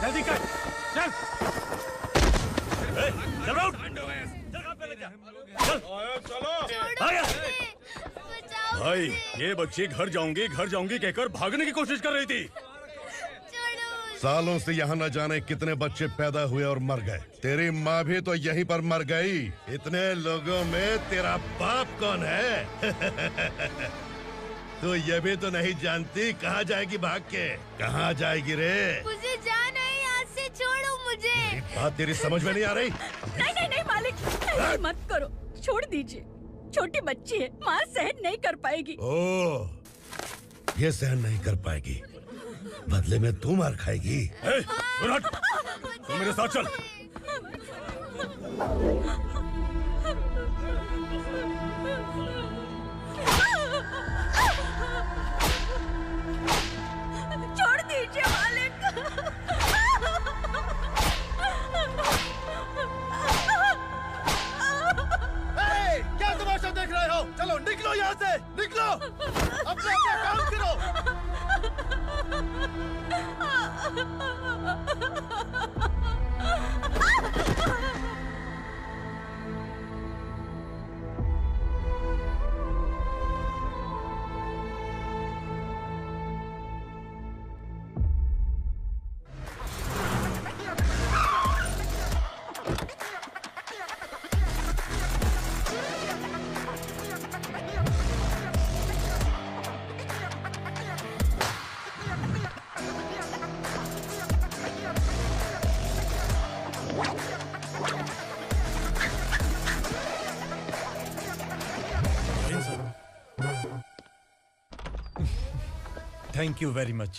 जल्दी कर, चल। चल राउंड। भाई ये बच्ची घर जाऊंगी कहकर भागने की कोशिश कर रही थी। सालों से यहाँ न जाने कितने बच्चे पैदा हुए और मर गए। तेरी माँ भी तो यहीं पर मर गई। इतने लोगों में तेरा बाप कौन है? तू ये भी तो नहीं जानती कहाँ जाएगी भाग के? कहाँ जाएगी रे? मुझे जाना है, यहाँ से छोड़ो मुझे। बात तेरी समझ में नहीं आ रही? नहीं मालिक, ऐसे मत करो, छोड़ दीजिए। छोटी बच्ची है, माँ सहन नहीं कर पाएगी। ओह, ये सहन नहीं कर पाएगी, बदले में तू मार खाएगी। तू मेरे साथ चल। छोड़ दीजिए मालिक। क्या तमाशा देख रहे हो? चलो निकलो यहाँ से, निकलो। अपना काम करो। Thank you very much.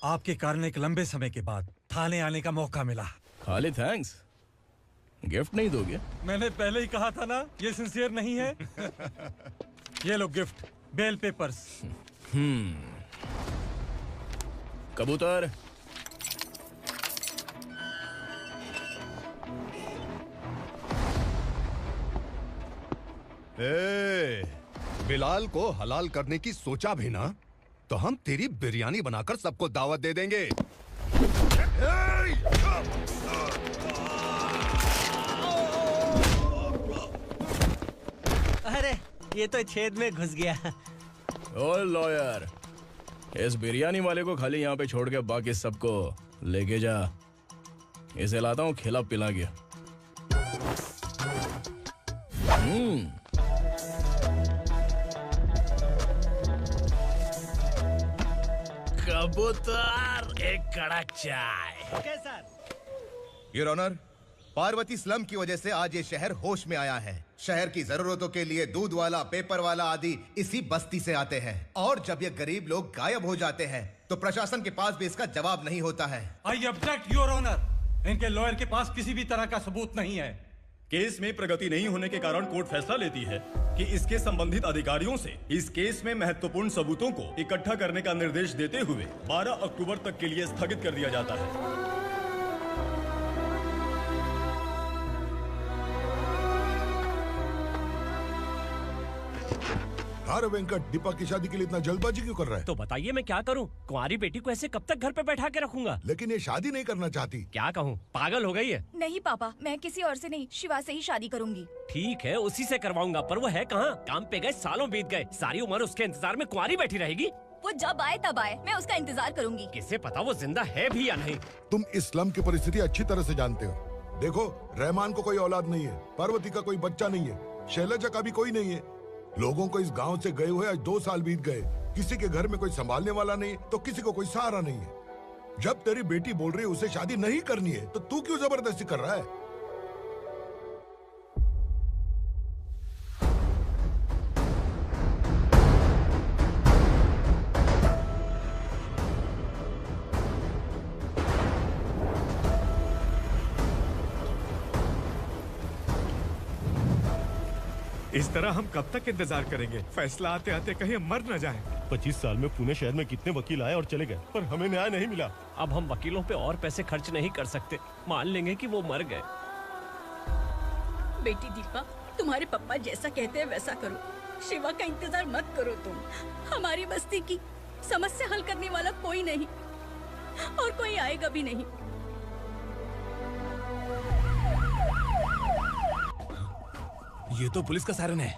आपके कारण एक लंबे समय के बाद थाने आने का मौका मिला। खाली थैंक्स, गिफ्ट नहीं दोगे? मैंने पहले ही कहा था ना, ये सिंसियर नहीं है। ये लो गिफ्ट, बेल पेपर्स। कबूतर। बिलाल को हलाल करने की सोचा भी ना, तो हम तेरी बिरयानी बनाकर सबको दावत दे देंगे। अरे ये तो छेद में घुस गया। ओ लॉयर, इस बिरयानी वाले को खाली यहाँ पे छोड़ के बाकी सबको लेके जा। इसे लाता हूँ खिला पिला के। कबूतर, एक कड़क चाय। Okay sir. Your honour, Parvati slum की वजह से आज ये शहर होश में आया है। शहर की जरूरतों के लिए दूध वाला, पेपर वाला आदि इसी बस्ती से आते हैं, और जब ये गरीब लोग गायब हो जाते हैं तो प्रशासन के पास भी इसका जवाब नहीं होता है। I object your honour. इनके लॉयर के पास किसी भी तरह का सबूत नहीं है। केस में प्रगति नहीं होने के कारण कोर्ट फैसला लेती है कि इसके संबंधित अधिकारियों से इस केस में महत्वपूर्ण सबूतों को इकट्ठा करने का निर्देश देते हुए 12 अक्टूबर तक के लिए स्थगित कर दिया जाता है। अरे वेंकट, दीपक की शादी के लिए इतना जल्दबाजी क्यों कर रहा है? तो बताइए मैं क्या करूं? कुंवारी बेटी को ऐसे कब तक घर पे बैठा के रखूंगा? लेकिन ये शादी नहीं करना चाहती। क्या कहूं, पागल हो गई है। नहीं पापा, मैं किसी और से नहीं, शिवा से ही शादी करूंगी। ठीक है, उसी से करवाऊंगा, पर वो है कहाँ? काम पे गए, सालों बीत गए, सारी उम्र उसके इंतजार में कुंवारी बैठी रहेगी। वो जब आए तब आए, मैं उसका इंतजार करूंगी। किसे पता वो जिंदा है भी या नहीं। तुम इस्लाम की परिस्थिति अच्छी तरह से जानते हो। देखो, रहमान को कोई औलाद नहीं है, पार्वती का कोई बच्चा नहीं है, शैलजा का भी कोई नहीं है। लोगों को इस गांव से गए हुए आज 2 साल बीत गए। किसी के घर में कोई संभालने वाला नहीं, तो किसी को कोई सहारा नहीं है। जब तेरी बेटी बोल रही है उसे शादी नहीं करनी है, तो तू क्यों जबरदस्ती कर रहा है? इस तरह हम कब तक इंतजार करेंगे? फैसला आते आते कहीं हम मर न जाएं। 25 साल में पुणे शहर में कितने वकील आए और चले गए, पर हमें न्याय नहीं मिला। अब हम वकीलों पे और पैसे खर्च नहीं कर सकते। मान लेंगे कि वो मर गए। बेटी दीपा, तुम्हारे पापा जैसा कहते हैं वैसा करो। शिवा का इंतजार मत करो तुम। हमारी बस्ती की समस्या हल करने वाला कोई नहीं, और कोई आएगा भी नहीं। ये तो पुलिस का सायरन है।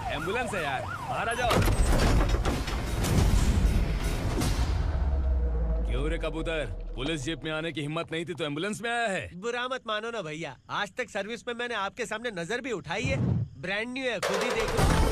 एम्बुलेंस है यार, बाहर आ जाओ। क्यों रे कबूतर, पुलिस जीप में आने की हिम्मत नहीं थी तो एम्बुलेंस में आया है? बुरा मत मानो ना भैया, आज तक सर्विस में मैंने आपके सामने नजर भी उठाई है। ब्रांड न्यू है, खुद ही देखो।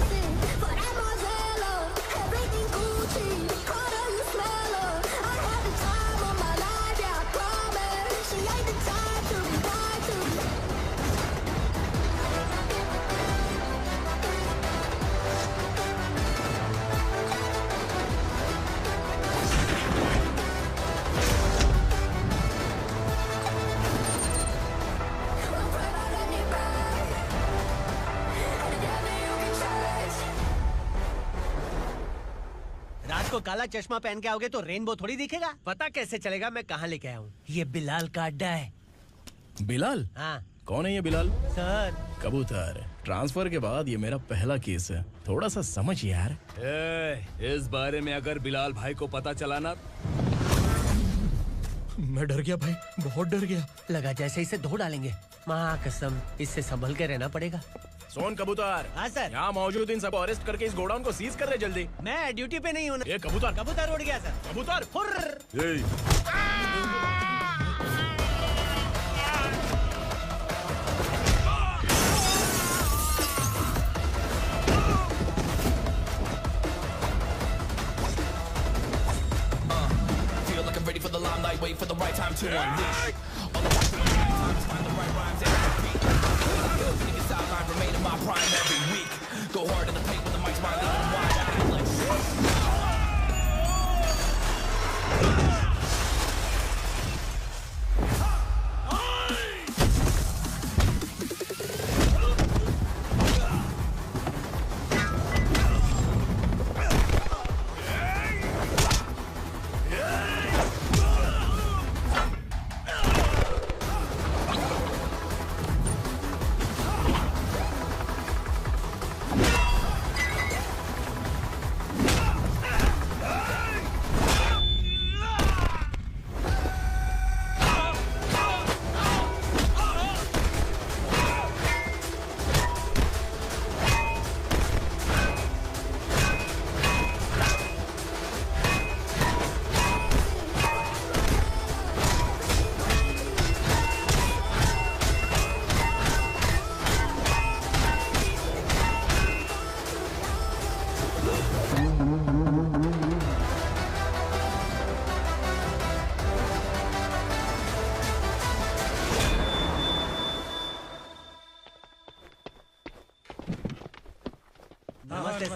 काला चश्मा पहन के आओगे तो रेनबो थोड़ी दिखेगा। पता कैसे चलेगा मैं कहाँ लेके आया हूँ? ये बिलाल का अड्डा है। बिलाल? हाँ। कौन है ये बिलाल? सर कबूतर, ट्रांसफर के बाद ये मेरा पहला केस है, थोड़ा सा समझ यार। इस बारे में अगर बिलाल भाई को पता चला ना। मैं डर गया भाई, बहुत डर गया। लगा जैसे इसे धो डालेंगे। माँ कसम, इससे संभल के रहना पड़ेगा। सोन कबूतर। हाँ सर। यहाँ मौजूद इन सबको अरेस्ट करके इस गोडाउन को सीज कर रहे जल्दी। मैं ड्यूटी पे नहीं हूँ। ये कबूतर। कबूतर उड़ गया सर। कबूतर। Ready for the limelight, wait for the right time to unleash. All the time to find the right rhymes and beat. Niggas sideline remain in my prime every week. Go hard in the paint with the mic's my leading wide. I feel like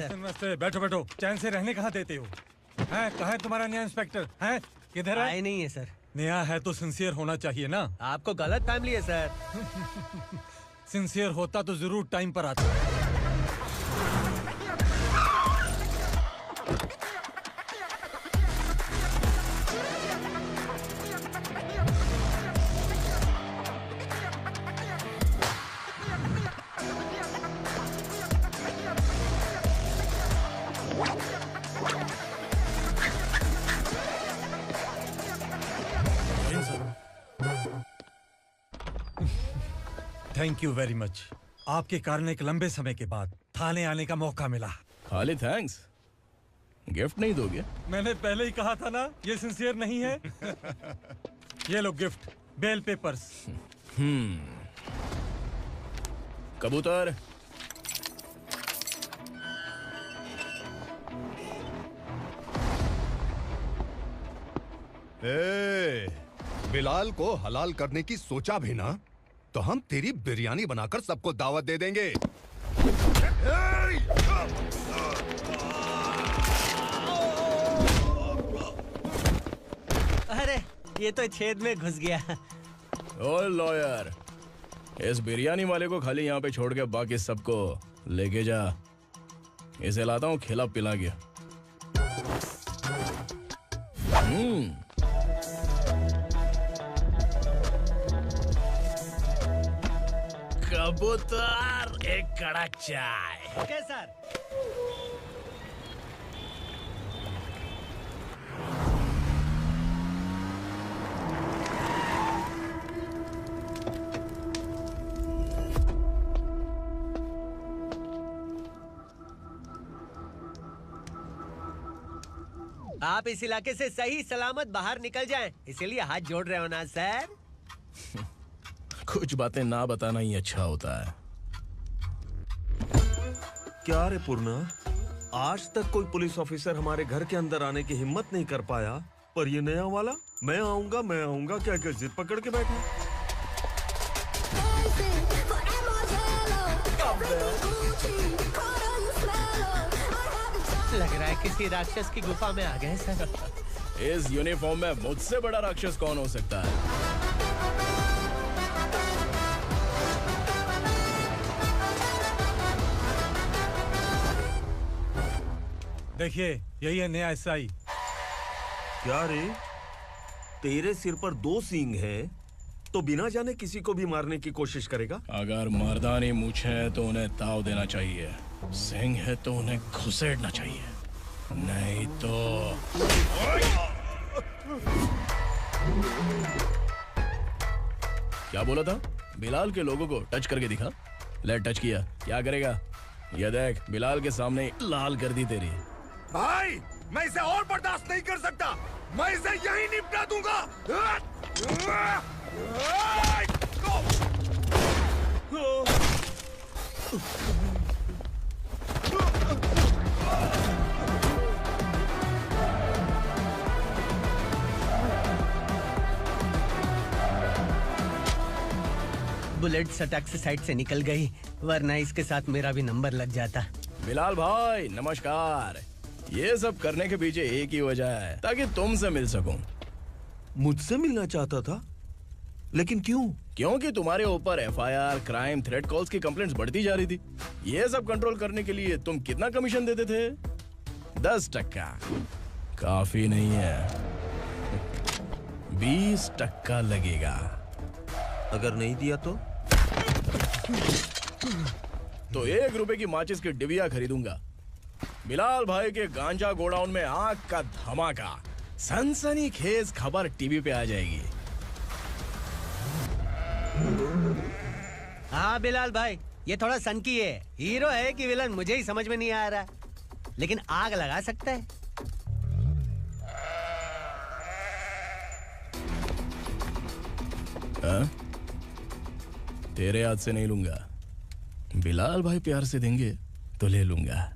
नमस्ते, बैठो बैठो। चैन से रहने कहाँ देते हो? हैं, कहाँ है तुम्हारा नया इंस्पेक्टर? हैं, किधर है? आए नहीं है सर। नया है तो सिंसियर होना चाहिए ना। आपको गलत फैमिली है सर। सिंसियर होता तो जरूर टाइम पर आता। Thank you very much. आपके कारण एक लंबे समय के बाद थाने आने का मौका मिला। खाली थैंक्स, गिफ्ट नहीं दोगे? मैंने पहले ही कहा था ना, ये सिंसियर नहीं है। ये लो गिफ्ट, बेल पेपर्स। कबूतर। बिलाल को हलाल करने की सोचा भी ना, तो हम तेरी बिरयानी बनाकर सबको दावत दे देंगे। अरे ये तो छेद में घुस गया। ओ लॉयर, इस बिरयानी वाले को खाली यहाँ पे छोड़ के बाकी सबको लेके जा। इसे लाता हूँ खिला पिला के। कबूतर, एक कड़क चाय। Okay sir. आप इस इलाके से सही सलामत बाहर निकल जाएं, इसीलिए हाथ जोड़ रहे हो ना सर? कुछ बातें ना बताना ही अच्छा होता है। क्या रे पूर्णा, आज तक कोई पुलिस ऑफिसर हमारे घर के अंदर आने की हिम्मत नहीं कर पाया, पर ये नया वाला मैं आऊंगा क्या जिद पकड़ के बैठा। लग रहा है किसी राक्षस की गुफा में आ गए सर। इस यूनिफॉर्म में मुझसे बड़ा राक्षस कौन हो सकता है? देखिए, यही है नया एसआई। क्या रे, तेरे सिर पर 2 सींग है तो बिना जाने किसी को भी मारने की कोशिश करेगा? अगर मर्दानी मूछें हैं तो उन्हें ताव देना चाहिए, सिंह है तो उन्हें घुसेड़ना चाहिए, नहीं तो क्या बोला था? बिलाल के लोगों को टच करके दिखा। ले टच किया, क्या करेगा? ये देख, बिलाल के सामने लाल कर दी तेरी। भाई, मैं इसे और बर्दाश्त नहीं कर सकता, मैं इसे यहीं निपटा दूंगा। बुलेट सटक से साइड से निकल गई, वरना इसके साथ मेरा भी नंबर लग जाता। बिलाल भाई नमस्कार। ये सब करने के पीछे एक ही वजह है, ताकि तुमसे मिल सकूं। मुझसे मिलना चाहता था? लेकिन क्यों? क्योंकि तुम्हारे ऊपर एफआईआर, क्राइम, थ्रेट कॉल्स की कंप्लेंट्स बढ़ती जा रही थी। ये सब कंट्रोल करने के लिए तुम कितना कमीशन देते थे? 10%। काफी नहीं है, 20% लगेगा। अगर नहीं दिया तो 1 रुपए की माचिस की डिबिया खरीदूंगा। बिलाल भाई के गांजा गोडाउन में आग का धमाका, सनसनीखेज खबर टीवी पे आ जाएगी। हाँ बिलाल भाई, ये थोड़ा सनकी है, हीरो है कि विलन मुझे ही समझ में नहीं आ रहा, लेकिन आग लगा सकता है। तेरे हाथ से नहीं लूंगा, बिलाल भाई प्यार से देंगे तो ले लूंगा।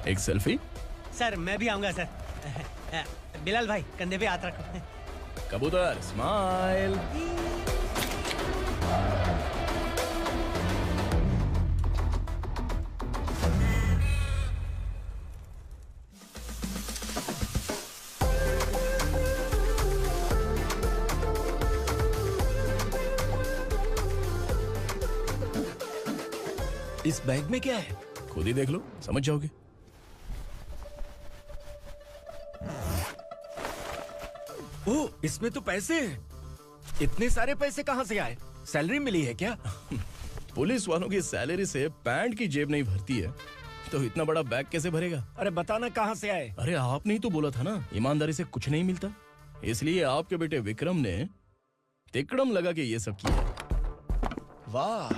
एक सेल्फी? सर मैं भी आऊंगा सर। बिलाल भाई कंधे पे हाथ रखो। कबूतर स्माइल। इस बैग में क्या है? खुद ही देख लो, समझ जाओगे। ओह, इसमें तो पैसे हैं। इतने सारे पैसे कहाँ से आए? सैलरी मिली है क्या? पुलिस वालों की सैलरी से पैंट की जेब नहीं भरती है, तो इतना बड़ा बैग कैसे भरेगा? अरे बताना कहाँ से आए? अरे आपने ही तो बोला था ना, ईमानदारी से कुछ नहीं मिलता, इसलिए आपके बेटे विक्रम ने तिकड़म लगा के ये सब किया। वाह,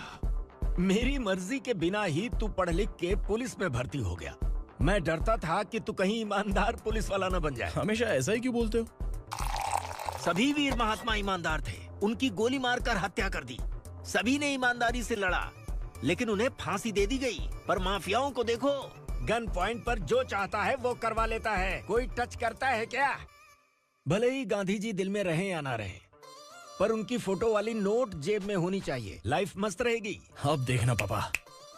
मेरी मर्जी के बिना ही तू पढ़ लिख के पुलिस में भर्ती हो गया। मैं डरता था कि तू कहीं ईमानदार पुलिस वाला न बन जाए। हमेशा ऐसा ही क्यों बोलते हो? सभी वीर महात्मा ईमानदार थे, उनकी गोली मारकर हत्या कर दी। सभी ने ईमानदारी से लड़ा, लेकिन उन्हें फांसी दे दी गई। पर माफियाओं को देखो, गन पॉइंट पर जो चाहता है वो करवा लेता है। कोई टच करता है क्या? भले ही गांधी जी दिल में रहे या ना रहे, पर उनकी फोटो वाली नोट जेब में होनी चाहिए। लाइफ मस्त रहेगी। अब देखना पापा,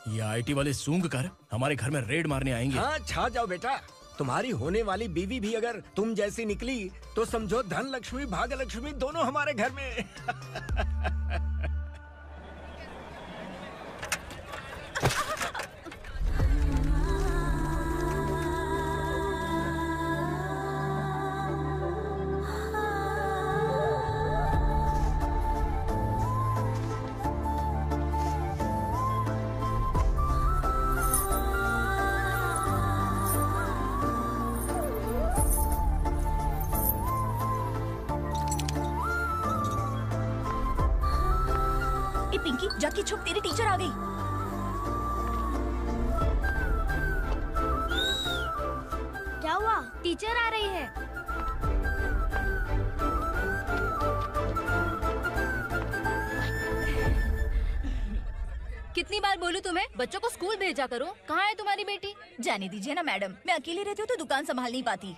ये आईटी वाले सूंघ कर हमारे घर में रेड मारने आएंगे। हाँ, छा जाओ बेटा। तुम्हारी होने वाली बीवी भी अगर तुम जैसी निकली तो समझो धन लक्ष्मी भाग्य लक्ष्मी दोनों हमारे घर में। पिंकी जाके छुप, तेरी टीचर आ गई। क्या हुआ? टीचर आ रही है। कितनी बार बोलूं तुम्हें, बच्चों को स्कूल भेजा करो। कहाँ है तुम्हारी बेटी? जाने दीजिए ना मैडम, मैं अकेली रहती हूँ तो दुकान संभाल नहीं पाती।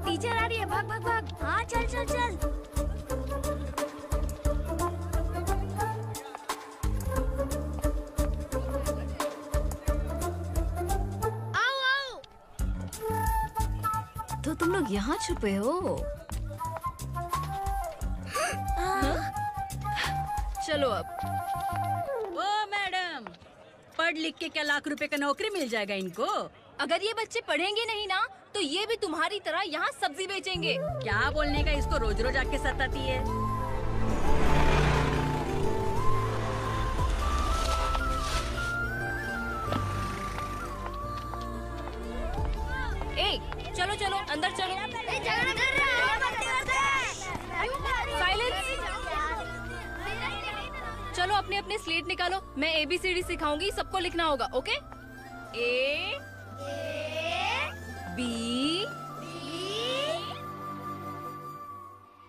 टीचर आ रही है, भाग भाग भाग। हाँ चल चल चल। आओ आओ। तो तुम लोग यहाँ छुपे हो? चलो अब। ओ मैडम, पढ़ लिख के क्या लाख रुपए का नौकरी मिल जाएगा इनको? अगर ये बच्चे पढ़ेंगे नहीं ना तो ये भी तुम्हारी तरह यहाँ सब्जी बेचेंगे। क्या बोलने का, इसको रोज रोज आके सताती है। ए, चलो चलो अंदर चलो। झगड़ा कर रहे हो। साइलेंस। चलो अपने अपने स्लेट निकालो, मैं ABCD सिखाऊंगी, सबको लिखना होगा। ओके? A B।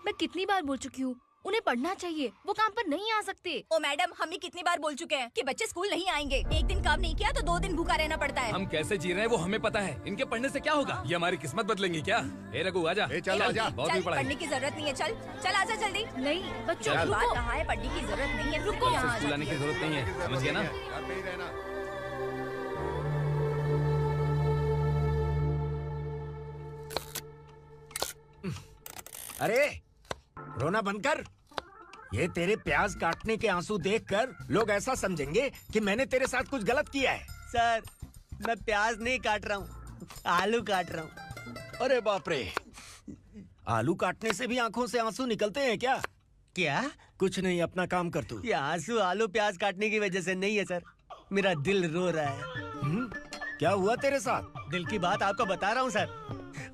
मैं कितनी बार बोल चुकी हूँ, उन्हें पढ़ना चाहिए, वो काम पर नहीं आ सकते। ओ मैडम, हम भी कितनी बार बोल चुके हैं कि बच्चे स्कूल नहीं आएंगे। एक दिन काम नहीं किया तो 2 दिन भूखा रहना पड़ता है। हम कैसे जी रहे हैं वो हमें पता है, इनके पढ़ने से क्या होगा? ये हमारी किस्मत बदलेंगी क्या? ए रघु आजा। चल आजा। बहुत भी पढ़ाई। पढ़ने की जरूरत नहीं है, चल चल आजा जल्दी। नहीं बच्चों की बात कहाँ है, पढ़ने की जरूरत नहीं है, रुको यहाँ। स्कूल आने की जरूरत नहीं है, समझ गया ना? अरे रोना बंद कर। ये तेरे प्याज काटने के आंसू देखकर लोग ऐसा समझेंगे कि मैंने तेरे साथ कुछ गलत किया है। सर, मैं प्याज नहीं काट रहा हूँ, आलू काट रहा हूँ। अरे बाप रे, आलू काटने से भी आंखों से आंसू निकलते हैं क्या? क्या? कुछ नहीं, अपना काम कर तू। ये आंसू आलू प्याज काटने की वजह से नहीं है सर, मेरा दिल रो रहा है। क्या हुआ तेरे साथ? दिल की बात आपको बता रहा हूँ सर।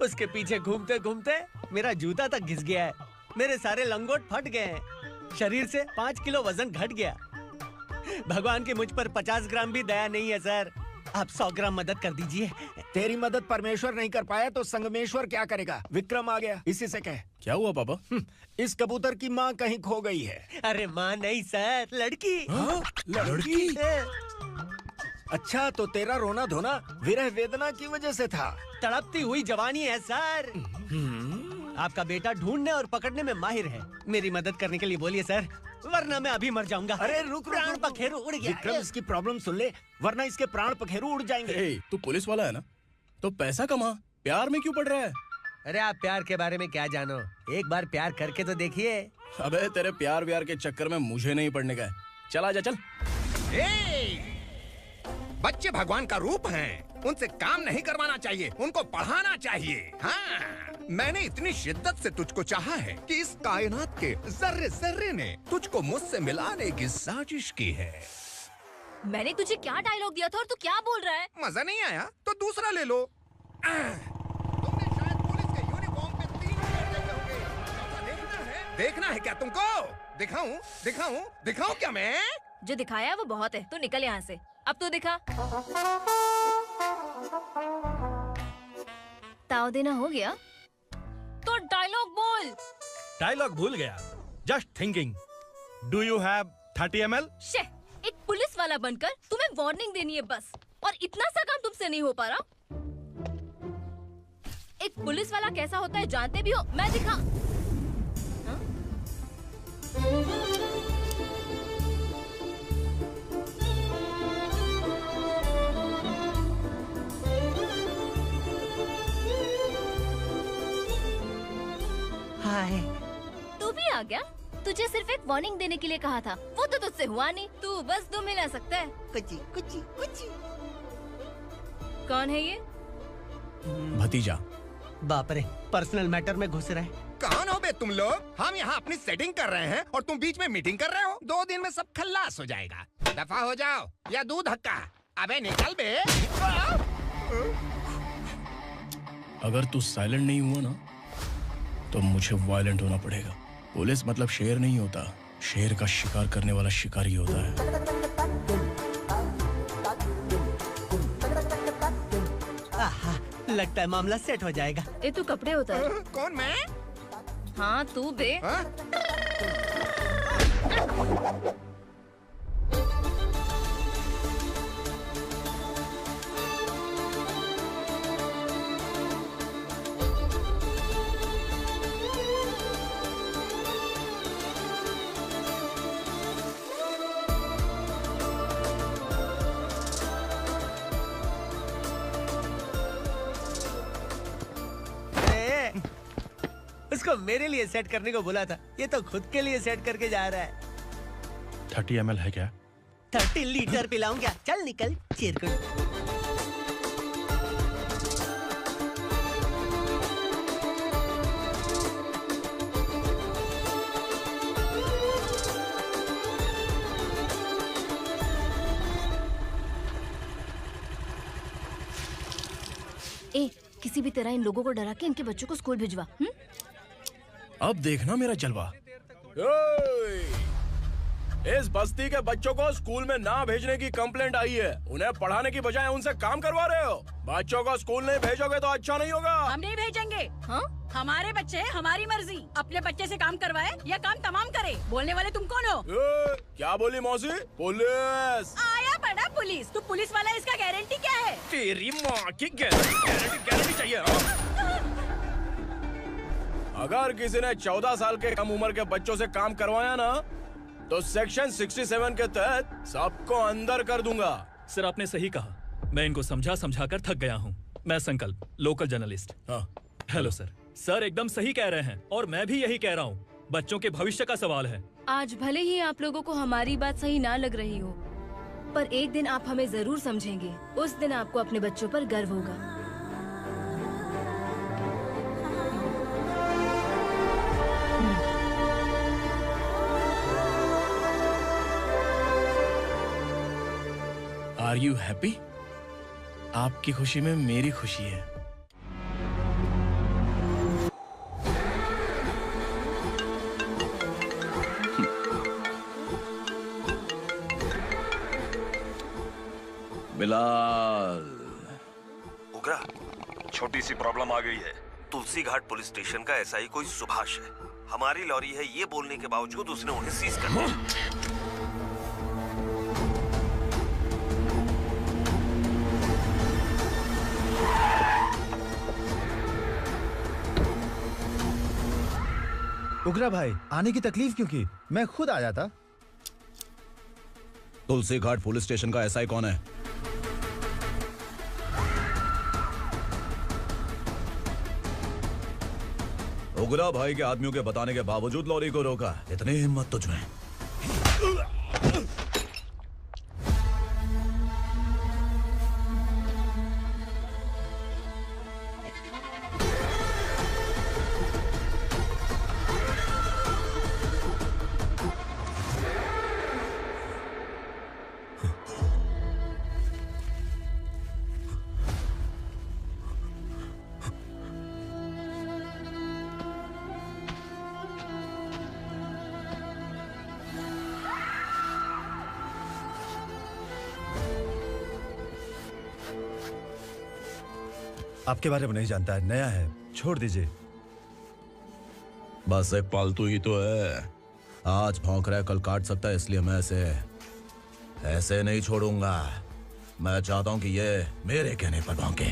उसके पीछे घूमते घूमते मेरा जूता तक घिस गया है, मेरे सारे लंगोट फट गए हैं, शरीर से 5 किलो वजन घट गया। भगवान की मुझ पर 50 ग्राम भी दया नहीं है सर, आप 100 ग्राम मदद कर दीजिए। तेरी मदद परमेश्वर नहीं कर पाया तो संगमेश्वर क्या करेगा? विक्रम आ गया, इसी से कह। क्या हुआ पापा? इस कबूतर की माँ कहीं खो गई है। अरे माँ नहीं सर, लड़की। लड़की? अच्छा, तो तेरा रोना धोना विरह वेदना की वजह से था। तड़पती हुई जवानी है सर। आपका बेटा ढूंढने और पकड़ने में माहिर है, मेरी मदद करने के लिए बोलिए सर, वरना मैं अभी मर जाऊंगा। अरे रुक, प्राण पखेरु उड़ गया। विक्रम, इसकी प्रॉब्लम सुन ले, वरना इसके प्राण पखेरु उड़ जाएंगे। तू पुलिस वाला है ना, तो पैसा कमा, प्यार में क्यों पड़ रहा है? अरे आप प्यार के बारे में क्या जानो, एक बार प्यार करके तो देखिए। अबे तेरे प्यार व्यार के चक्कर में मुझे नहीं पड़ने का है, चल आजा चल। बच्चे भगवान का रूप हैं, उनसे काम नहीं करवाना चाहिए, उनको पढ़ाना चाहिए। हाँ, मैंने इतनी शिद्दत से तुझको चाहा है कि इस कायनात के जर्रे जर्रे ने तुझको मुझसे मिलाने की साजिश की है। मैंने तुझे क्या डायलॉग दिया था और तू क्या बोल रहा है? मजा नहीं आया तो दूसरा ले लो। तुमने शायद पुलिस के यूनिफॉर्म पे 3 कलर देखे होंगे। देखना है क्या तुमको? दिखाऊं दिखाऊं दिखाऊं क्या मैं? जो दिखाया वो बहुत है, तू निकल यहाँ से। अब तो दिखा। ताव देना हो गया तो डायलॉग बोल। डायलॉग भूल गया। Just thinking, do you have 30 ml? शे, एक पुलिस वाला बनकर तुम्हें वार्निंग देनी है बस, और इतना सा काम तुमसे नहीं हो पा रहा। एक पुलिस वाला कैसा होता है जानते भी हो? मैं दिखा। हाँ? हाय। तू भी आ गया? तुझे सिर्फ एक वार्निंग देने के लिए कहा था, वो तो तुझसे हुआ नहीं। तू बस दुम हिला सकता है। कुची कुची कुची। कौन है ये? भतीजा। बाप रे, पर्सनल मैटर में घुस रहे। कौन हो बे तुम लोग? हम यहाँ अपनी सेटिंग कर रहे हैं और तुम बीच में मीटिंग कर रहे हो। 2 दिन में सब खल्लास हो जाएगा। दफा हो जाओ या दूध हक्का। अबे निकल बे। अगर तू साइलेंट नहीं हुआ ना तो मुझे वायलेंट होना पड़ेगा। पुलिस मतलब शेर नहीं होता, शेर का शिकार करने वाला शिकारी होता है। लगता है मामला सेट हो जाएगा। ए तू कपड़े उतार। कौन मैं? हाँ तू बे। उसको मेरे लिए सेट करने को बोला था, ये तो खुद के लिए सेट करके जा रहा है। 30 ml है क्या? 30 लीटर पिलाऊं क्या? चल निकल चिरकुट। ए किसी भी तरह इन लोगों को डरा के इनके बच्चों को स्कूल भिजवा। अब देखना मेरा जलवा। इस बस्ती के बच्चों को स्कूल में ना भेजने की कंप्लेंट आई है। उन्हें पढ़ाने की बजाय उनसे काम करवा रहे हो। बच्चों को स्कूल नहीं भेजोगे तो अच्छा नहीं होगा। हम नहीं भेजेंगे। हाँ? हमारे बच्चे हमारी मर्जी। अपने बच्चे से काम करवाए या काम तमाम करे। बोलने वाले तुम कौन हो? क्या बोली मौसी? पुलिस आया बड़ा पुलिस। तू पुलिस वाला, इसका गारंटी क्या है? तेरी माँ की गारंटी चाहिए। अगर किसी ने 14 साल के कम उम्र के बच्चों से काम करवाया ना तो सेक्शन 67 के तहत सबको अंदर कर दूंगा। सर आपने सही कहा। मैं इनको समझा कर थक गया हूँ। मैं संकल्प, लोकल जर्नलिस्ट। हाँ। Hello sir. सर एकदम सही कह रहे हैं और मैं भी यही कह रहा हूँ। बच्चों के भविष्य का सवाल है। आज भले ही आप लोगों को हमारी बात सही ना लग रही हो, पर एक दिन आप हमें जरूर समझेंगे। उस दिन आपको अपने बच्चों पर गर्व होगा। Are you happy? आपकी खुशी में मेरी खुशी है। बिलाल। उगरा, छोटी सी प्रॉब्लम आ गई है। तुलसी घाट पुलिस स्टेशन का एसआई कोई सुभाष है। हमारी लॉरी है ये बोलने के बावजूद उसने उन्हें सीज कर दिया। उगरा भाई, आने की तकलीफ क्यों की? मैं खुद आ जाता। तुलसी घाट पुलिस स्टेशन का एसआई कौन है? उगरा भाई के आदमियों के बताने के बावजूद लॉरी को रोका। इतनी हिम्मत तुझमें? आपके बारे में नहीं जानता है, नया है, छोड़ दीजिए। बस एक पालतू ही तो है। आज भौंक रहा है, कल काट सकता है, इसलिए मैं ऐसे नहीं छोड़ूंगा। मैं चाहता हूं कि ये मेरे कहने पर भौंके।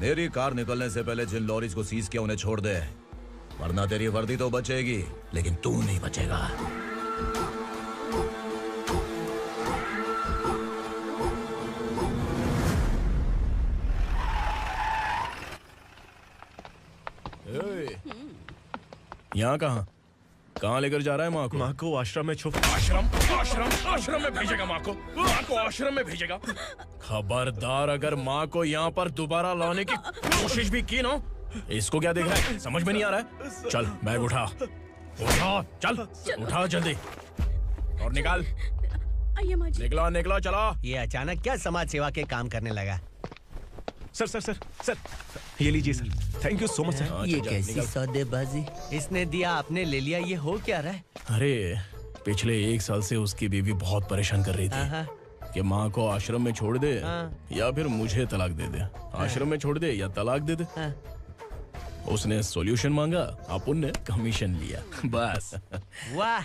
मेरी कार निकलने से पहले जिन लॉरीज को सीज किया उन्हें छोड़ दे, वरना तेरी वर्दी तो बचेगी लेकिन तू नहीं बचेगा। यहाँ कहाँ लेकर जा रहा है माँ को? माँ को आश्रम में छुप। आश्रम में भेजेगा माँ को? माँ को आश्रम में भेजेगा? खबरदार, अगर माँ को यहाँ पर दोबारा लाने की कोशिश भी की ना, इसको क्या देख रहा है? समझ में नहीं आ रहा है? चल बैग उठा, चल उठा जल्दी और निकाल। निकला चला। ये अचानक क्या समाज सेवा के काम करने लगा? सर सर सर सर ये लीजिए sir, thank you so much sir. ये कैसी सौदेबाजी? इसने दिया आपने ले लिया, ये हो क्या रहा है? अरे पिछले 1 साल से उसकी बीवी बहुत परेशान कर रही थी कि माँ को आश्रम में छोड़ दे या फिर मुझे तलाक दे दे, आश्रम में छोड़ दे या तलाक दे दे। उसने सॉल्यूशन मांगा, अपन ने कमीशन लिया, बस। वाह,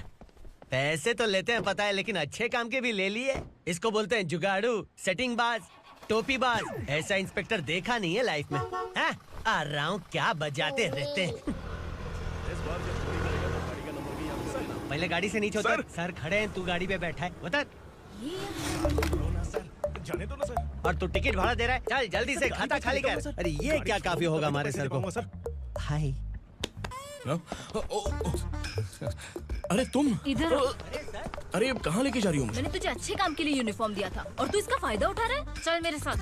पैसे तो लेते हैं पता है, लेकिन अच्छे काम के भी ले लिए। इसको बोलते हैं जुगाड़ू, सेटिंग बाज, टोपी बाज। ऐसा इंस्पेक्टर देखा नहीं है लाइफ में। हाँ? आ रहा हूँ, क्या बजाते रहते हैं। पहले गाड़ी से नीचे उतर। सर खड़े हैं, तू गाड़ी पे बैठा है, उतर। जाने दो ना सर। और तू टिकट भाड़ा दे रहा है, चल जल्दी से खाता खाली कर। अरे ये क्या काफी होगा हमारे सर को। हाय। अरे तुम इधर। अरे अब कहाँ लेके जा रही हो मुझे? मैंने तुझे अच्छे काम के लिए यूनिफॉर्म दिया था और तू इसका फायदा उठा रहा है। चल मेरे साथ।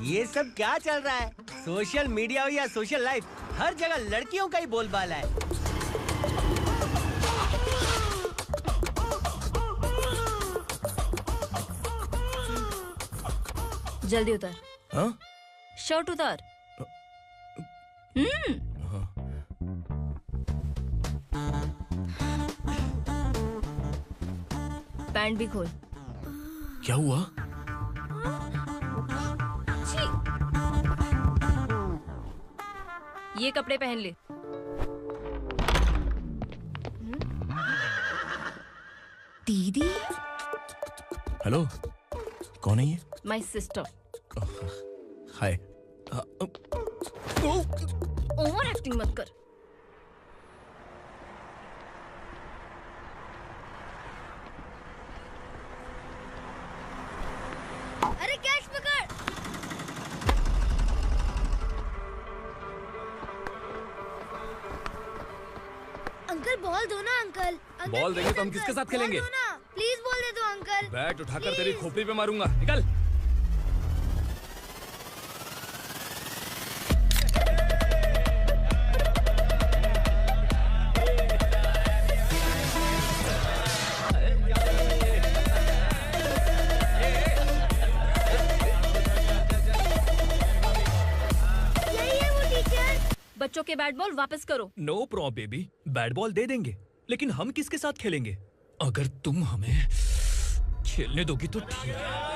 ये सब क्या चल रहा है? सोशल मीडिया हो या सोशल लाइफ, हर जगह लड़कियों का ही बोलबाला है। जल्दी उतर। हाँ? शर्ट उतार। पैंट भी खोल। क्या हुआ? ये कपड़े पहन ले। दीदी। हेलो, कौन है ये? My sister. Hi. Over acting मत कर। अरे कैच पकड़। अंकल बॉल दो ना अंकल। बॉल देंगे तो हम किसके साथ खेलेंगे? प्लीज बॉल दे दो अंकल। बैट उठाकर तेरी खोपड़ी पे मारूंगा, निकल। बच्चों के बैट बॉल वापस करो। No problem baby, bat ball दे देंगे, लेकिन हम किसके साथ खेलेंगे? अगर तुम हमें खेलने दोगी तो ठीक है।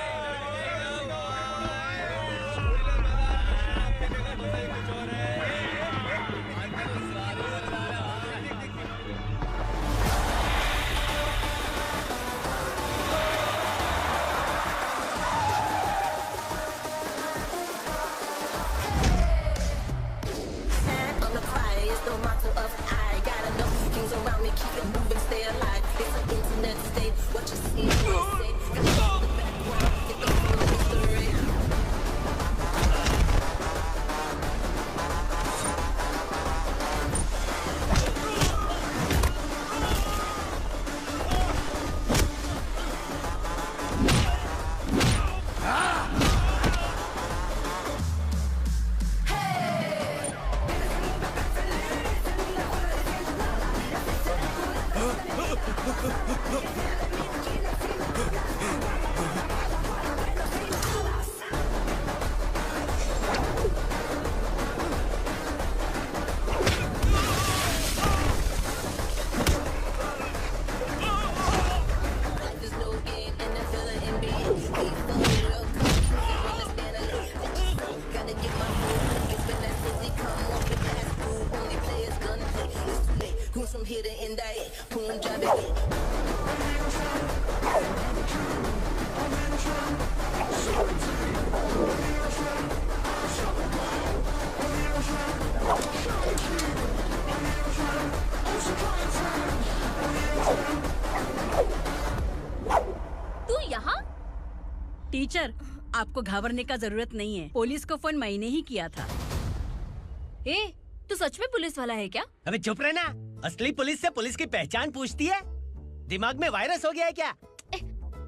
टीचर, आपको घबराने का जरूरत नहीं है। पुलिस को फोन मैंने ही किया था। ए, तू सच में पुलिस वाला है क्या? अबे चुप रहना। असली पुलिस से पुलिस की पहचान पूछती है? दिमाग में वायरस हो गया है क्या?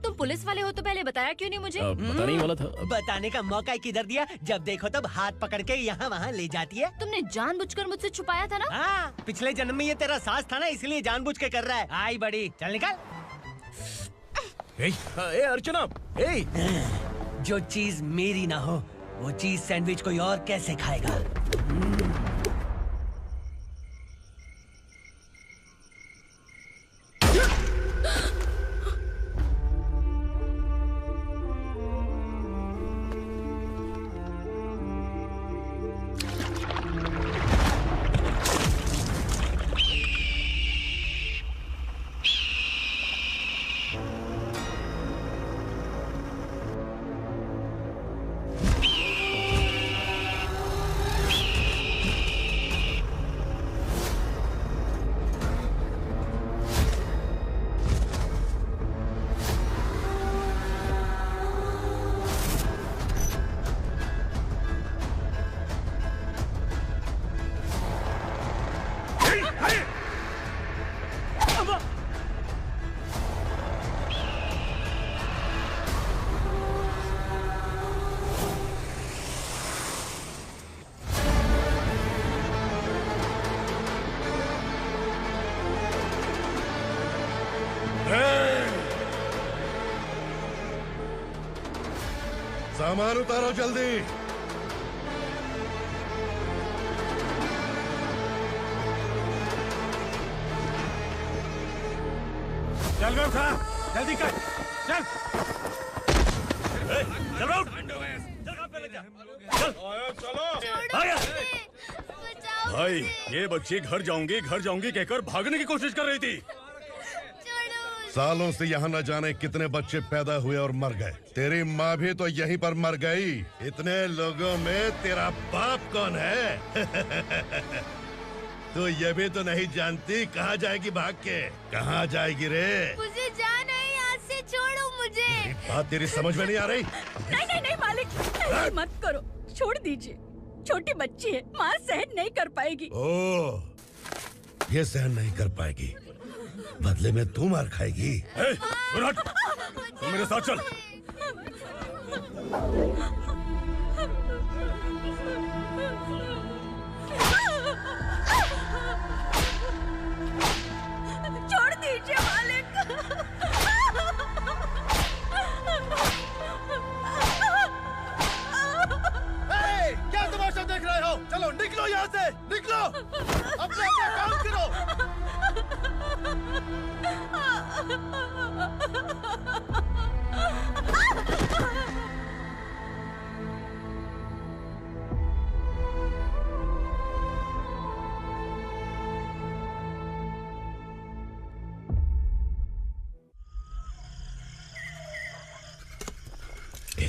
तुम पुलिस वाले हो तो पहले बताया क्यों नहीं मुझे? बताने ही वाला था। बताने का मौका किधर दिया? जब देखो तब हाथ पकड़ के यहाँ वहाँ ले जाती है। तुमने जानबूझकर मुझसे छुपाया था ना? हाँ, पिछले जन्म में ये तेरा सास था ना, इसलिए जानबूझ के कर रहा है। आई बड़ी, चल निकल। ए अर्चना, जो चीज मेरी ना हो वो चीज सैंडविच कोई और कैसे खाएगा? सामान उतारो जल्दी। चल रहा था, जल्दी कर, चल। चल रहा हूँ। चलो। भाई, ये बच्ची घर जाऊंगी कहकर भागने की कोशिश कर रही थी। सालों से यहाँ न जाने कितने बच्चे पैदा हुए और मर गए। तेरी माँ भी तो यहीं पर मर गई। इतने लोगों में तेरा बाप कौन है? तू ये भी तो नहीं जानती कहाँ जाएगी भाग के? कहाँ जाएगी रे? मुझे जाना है यहाँ से, छोड़ो मुझे। बात तेरी समझ में नहीं आ रही? नहीं मालिक, ऐसे मत करो, छोड़ दीजिए। छोटी बच्ची है, माँ सहन नहीं कर पाएगी। ओह, ये सहन नहीं कर पाएगी, बदले में तू मार खाएगी। तू मेरे साथ चल। छोड़ दीजिए मालिक। क्या तमाशा देख रहे हो? चलो निकलो यहाँ से, निकलो। अपना काम करो।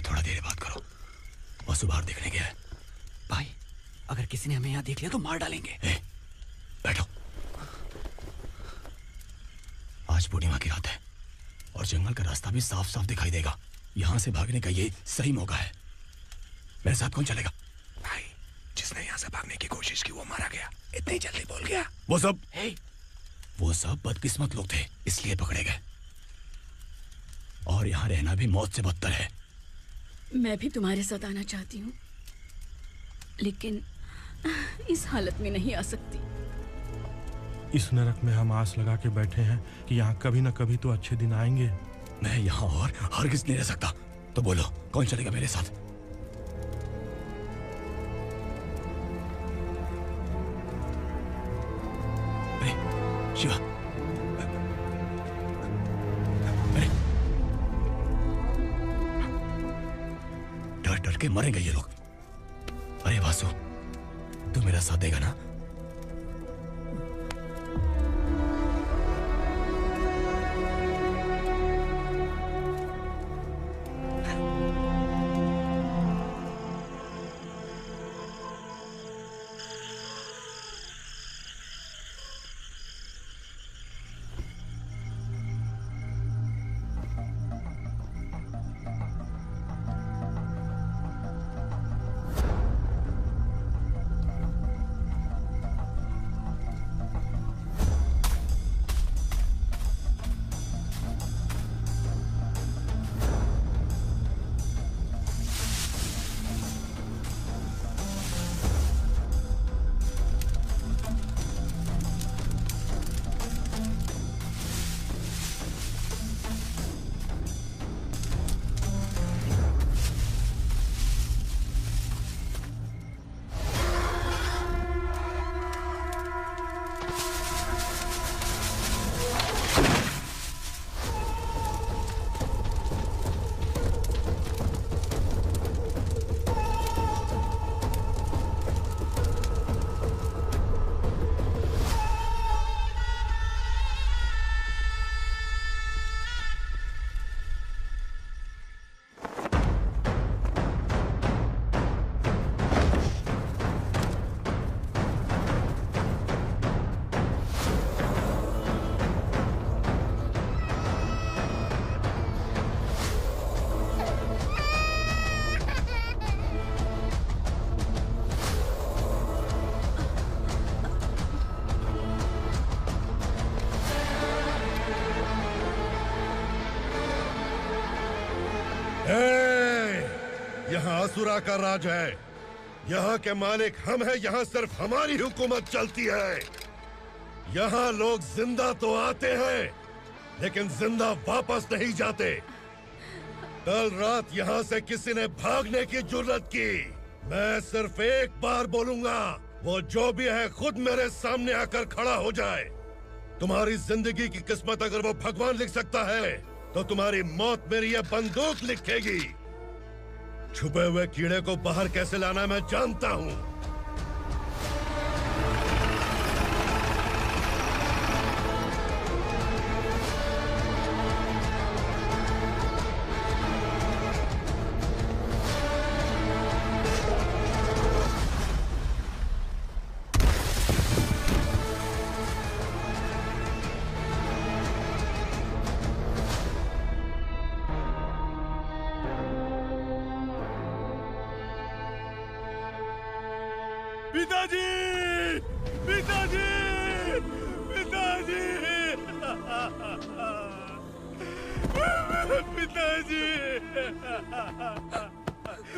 थोड़ा देर बात करो, वसु बाहर देखने गया है। भाई, अगर किसी ने हमें यहाँ देख लिया तो मार डालेंगे। बैठो। आज पूर्णिमा की रात है और जंगल का रास्ता भी साफ साफ दिखाई देगा। यहाँ से भागने का ये सही मौका है। मेरे साथ कौन चलेगा? भाई, जिसने यहाँ से भागने की कोशिश की वो मारा गया। इतनी जल्दी बोल गया। वो सब बदकिस्मत लोग थे, इसलिए पकड़े गए। और यहाँ रहना भी मौत से बदतर है। मैं भी तुम्हारे साथ आना चाहती हूँ, लेकिन इस हालत में नहीं आ सकती। इस नरक में हम आस लगा के बैठे हैं कि यहाँ कभी न कभी तो अच्छे दिन आएंगे। मैं यहाँ और हरगिज़ नहीं रह सकता। तो बोलो, कौन चलेगा मेरे साथ? अरे शिवा, अरे डर डर के मरेंगे ये लोग। अरे वासु, तू मेरा साथ देगा ना? यहाँ असुरा का राज है। यहाँ के मालिक हम हैं, यहाँ सिर्फ हमारी हुकूमत चलती है। यहाँ लोग जिंदा तो आते हैं लेकिन जिंदा वापस नहीं जाते। कल रात यहाँ से किसी ने भागने की जुर्रत की, मैं सिर्फ एक बार बोलूंगा, वो जो भी है खुद मेरे सामने आकर खड़ा हो जाए। तुम्हारी जिंदगी की किस्मत अगर वो भगवान लिख सकता है तो तुम्हारी मौत मेरी ये बंदूक लिखेगी। छुपे हुए कीड़े को बाहर कैसे लाना मैं जानता हूँ। पिताजी, पिताजी, पिताजी, पिताजी,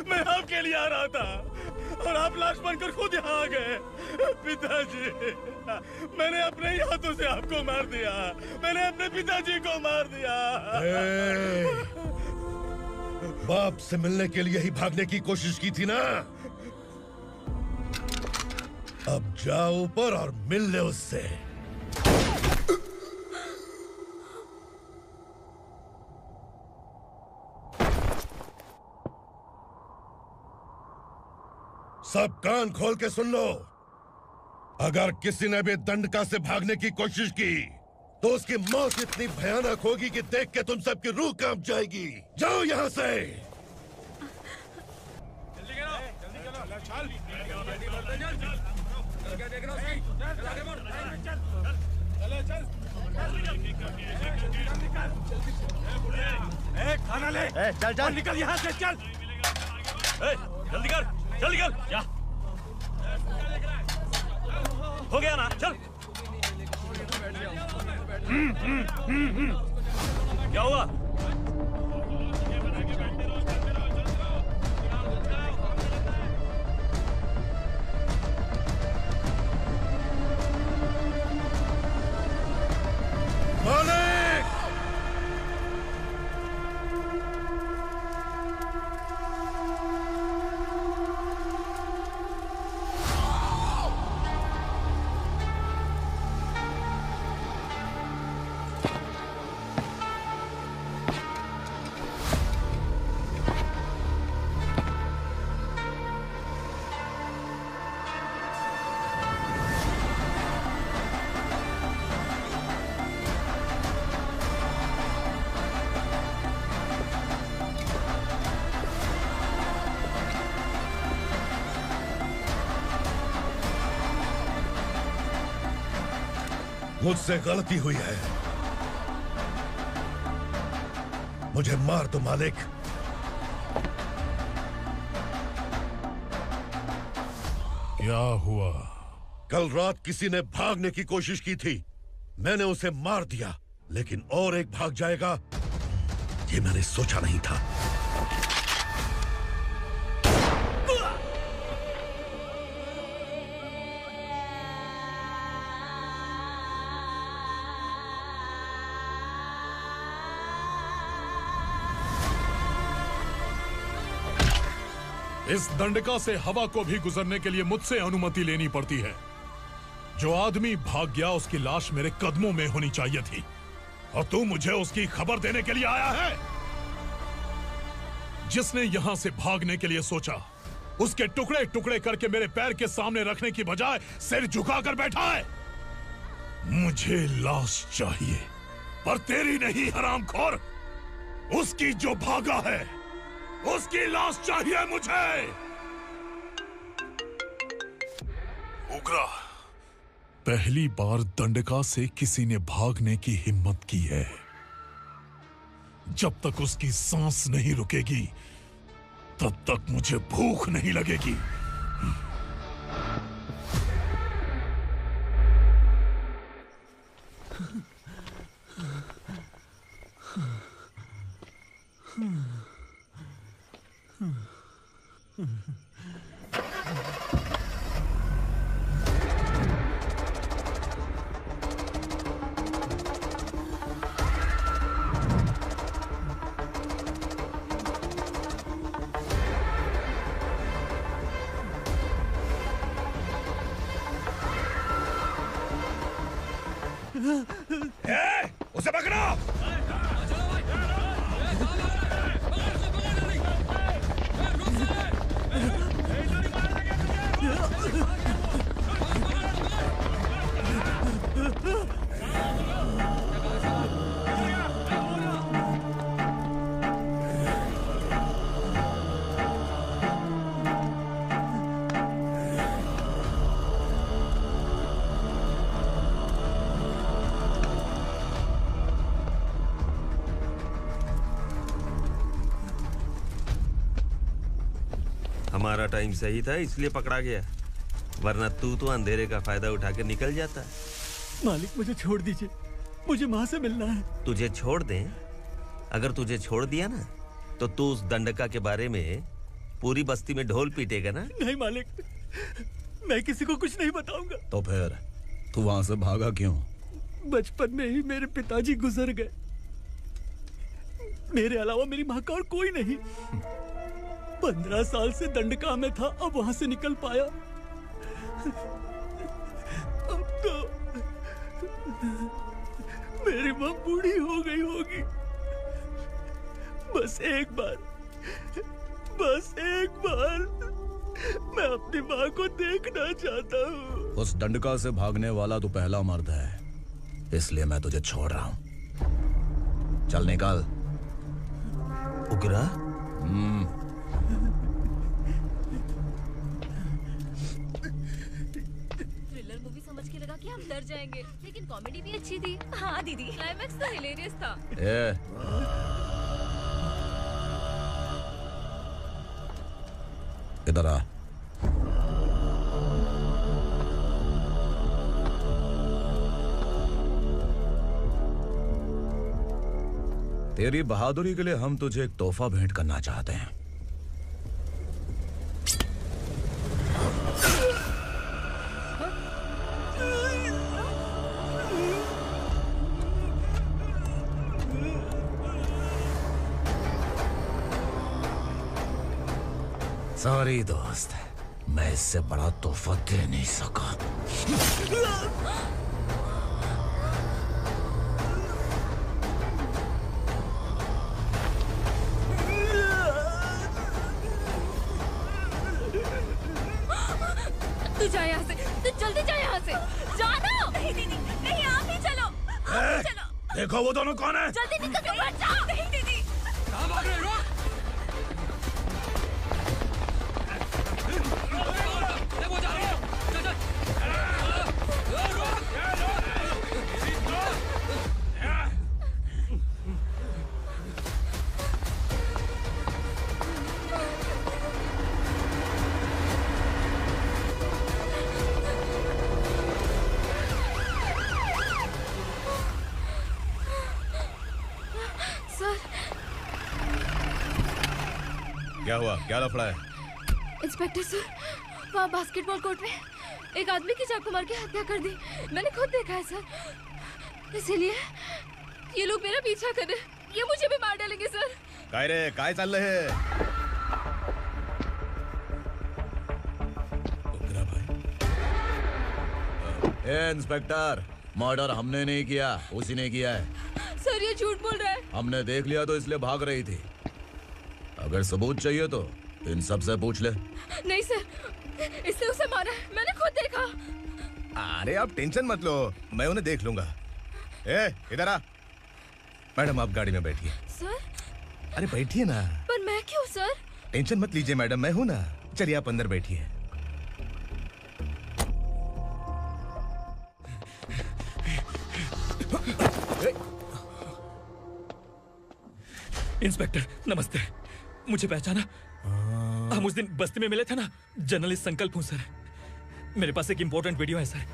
मैं आपके लिए आ रहा था और आप लाश बनकर खुद यहाँ आ गए। पिताजी, मैंने अपने ही हाथों से आपको मार दिया। मैंने अपने पिताजी को मार दिया। बाप से मिलने के लिए ही भागने की कोशिश की थी ना? अब जाओ ऊपर और मिल ले उससे। सब कान खोल के सुन लो। अगर किसी ने भी दंडका से भागने की कोशिश की तो उसकी मौत इतनी भयानक होगी कि देख के तुम सबकी रूह कांप जाएगी। जाओ यहाँ से। खाना ले। चल चल निकल यहाँ से, चल। जल्दी कर, जल्दी कर। जा। हो गया ना, चल। क्या हुआ? मुझसे गलती हुई है, मुझे मार दो मालिक। क्या हुआ? कल रात किसी ने भागने की कोशिश की थी, मैंने उसे मार दिया, लेकिन और एक भाग जाएगा ये मैंने सोचा नहीं था। इस दंडका से हवा को भी गुजरने के लिए मुझसे अनुमति लेनी पड़ती है। जो आदमी भाग गया उसकी लाश मेरे कदमों में होनी चाहिए थी, और तू मुझे उसकी खबर देने के लिए आया है। जिसने यहां से भागने के लिए सोचा उसके टुकड़े टुकड़े करके मेरे पैर के सामने रखने की बजाय सिर झुकाकर बैठा है। मुझे लाश चाहिए, पर तेरी नहीं हरामखोर, उसकी जो भागा है उसकी लाश चाहिए मुझे। उग्रा, पहली बार दंडका से किसी ने भागने की हिम्मत की है। जब तक उसकी सांस नहीं रुकेगी तब तक मुझे भूख नहीं लगेगी। उसे पकड़ो। हमारा टाइम सही था इसलिए पकड़ा गया, वरना तू तो अंधेरे का फायदा उठा के निकल जाता। मालिक मुझे छोड़ दीजिए, मुझे माँ से मिलना है। तुझे छोड़ दें? अगर तुझे छोड़ दिया ना तो तू उस दंडका के बारे में पूरी बस्ती में ढोल पीटेगा ना। नहीं मालिक, मैं किसी को कुछ नहीं बताऊंगा। तो फिर तू वहां से भागा क्यों? बचपन में ही मेरे पिताजी गुजर गए, मेरे अलावा मेरी माँ का और कोई नहीं। 15 साल से दंडका में था, अब वहां से निकल पाया। अब तो मेरी माँ बूढ़ी हो गई होगी। बस एक बार मैं अपनी माँ को देखना चाहता हूँ। उस दंडका से भागने वाला तो पहला मर्द है, इसलिए मैं तुझे छोड़ रहा हूँ। चल निकल। उग्रा? थ्रिलर मूवी समझ के लगा कि हम डर जाएंगे, लेकिन कॉमेडी भी अच्छी थी। हाँ दीदी, क्लाइमैक्स तो हिलेरियस था। इधर आ। तेरी बहादुरी के लिए हम तुझे एक तोहफा भेंट करना चाहते हैं। सॉरी दोस्त, मैं इससे बड़ा तोहफा दे नहीं सका। तू जा यहाँ से, तू जल्दी जा यहाँ से। जाना। नहीं दीदी, नहीं, आप ही चलो, आप ही चलो। देखो वो दोनों कौन है? जल्दी निकल के बैठ जाओ। नहीं दीदी। कहाँ भाग रहे हो? वो जा रहे हो। चल क्या हुआ? क्या लफड़ा है? इंस्पेक्टर सर, वहाँ बास्केटबॉल कोर्ट में एक आदमी की चाकू मार के हत्या कर दी। मैंने खुद देखा है सर, इसीलिए ये लोग मेरा पीछा कर रहे, ये मुझे भी मार डालेंगे सर। काय रे, काय चाललंय हे? ए इंस्पेक्टर, मर्डर हमने नहीं किया, उसी ने किया है। सर ये झूठ बोल रहा है। हमने देख लिया तो इसलिए भाग रही थी। अगर सबूत चाहिए तो इन सब से पूछ ले। नहीं सर, इसने उसे मारा है, मैंने खुद देखा। अरे आप टेंशन मत लो, मैं उन्हें देख लूंगा। इधर आ। मैडम आप गाड़ी में बैठिए। सर? अरे बैठिए ना। पर मैं क्यों सर? टेंशन मत लीजिए मैडम, मैं हूं ना। चलिए आप अंदर बैठिए। इंस्पेक्टर नमस्ते, मुझे पहचाना? हम उस दिन बस्ती में मिले थे ना। जर्नलिस्ट संकल्प हूँ सर। मेरे पास एक इम्पोर्टेंट वीडियो है सर,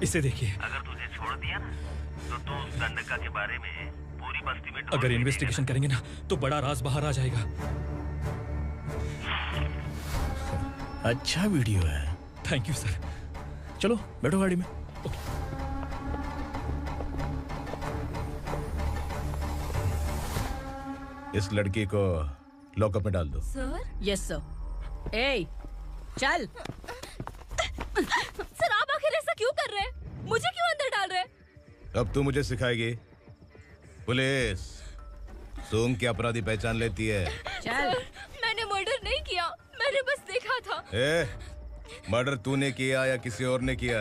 इसे देखिए। अगर तुझे छोड़ दिया ना तो तू उस दंडका के बारे में पूरी बस्ती में अगर इन्वेस्टिगेशन करेंगे ना तो बड़ा राज बाहर आ जाएगा। अच्छा वीडियो है। Thank you sir. चलो बैठो गाड़ी में। इस लड़की को लॉकअप में डाल दो। सर? Yes sir. ए, चल। सर आप आखिर ऐसा क्यों कर रहे हैं? मुझे क्यों अब तू मुझे सिखाएगी? पुलिस सूंघ के अपराधी पहचान लेती है। चल। मैंने मर्डर नहीं किया, मैंने बस देखा था। मर्डर तूने किया या किसी और ने किया,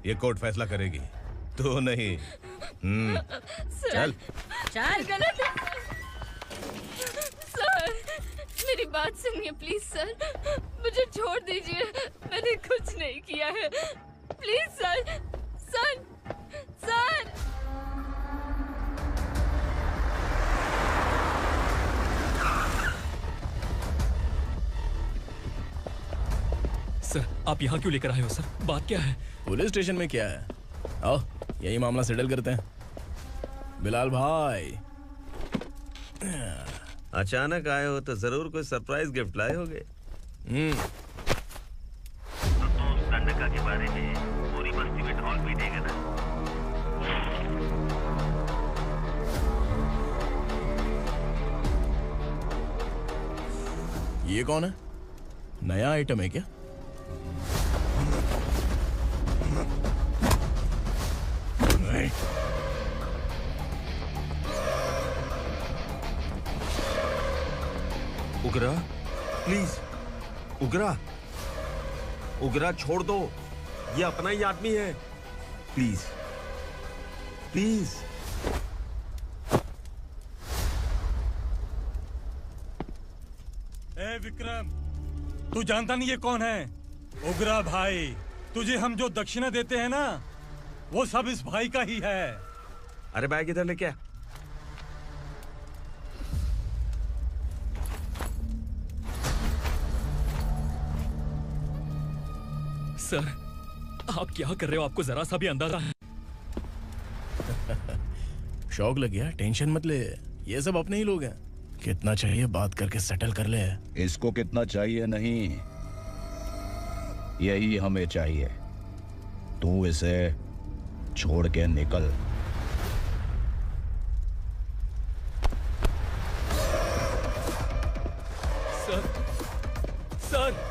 ये कोर्ट फैसला करेगी, तू नहीं। चल चल। गलत है सर, मेरी बात सुनिए प्लीज सर, मुझे छोड़ दीजिए, मैंने कुछ नहीं किया है, please sir. Sir sir sir, आप यहाँ क्यों लेकर आए हो सर? बात क्या है? पुलिस स्टेशन में क्या है? आओ यही मामला सेटल करते हैं। बिलाल भाई, अचानक आए हो तो जरूर कोई सरप्राइज गिफ्ट लाए होगे। तो संडका के बारे में पूरी बस्ती में ढोल पीटेगा ना? ये कौन है? नया आइटम है क्या? उगरा, प्लीज उगरा, उगरा छोड़ दो, ये अपना ही आदमी है, प्लीज प्लीज। ए विक्रम, तू जानता नहीं ये कौन है? उगरा भाई। तुझे हम जो दक्षिणा देते हैं ना, वो सब इस भाई का ही है। अरे बैग इधर लेके आ। सर, आप क्या कर रहे हो? आपको जरा सा भी अंदाजा है? शौक लग गया? टेंशन मत ले, ये सब अपने ही लोग हैं। कितना चाहिए बात करके सेटल कर ले। इसको कितना चाहिए नहीं, यही हमें चाहिए। तू इसे छोड़ के निकल। सर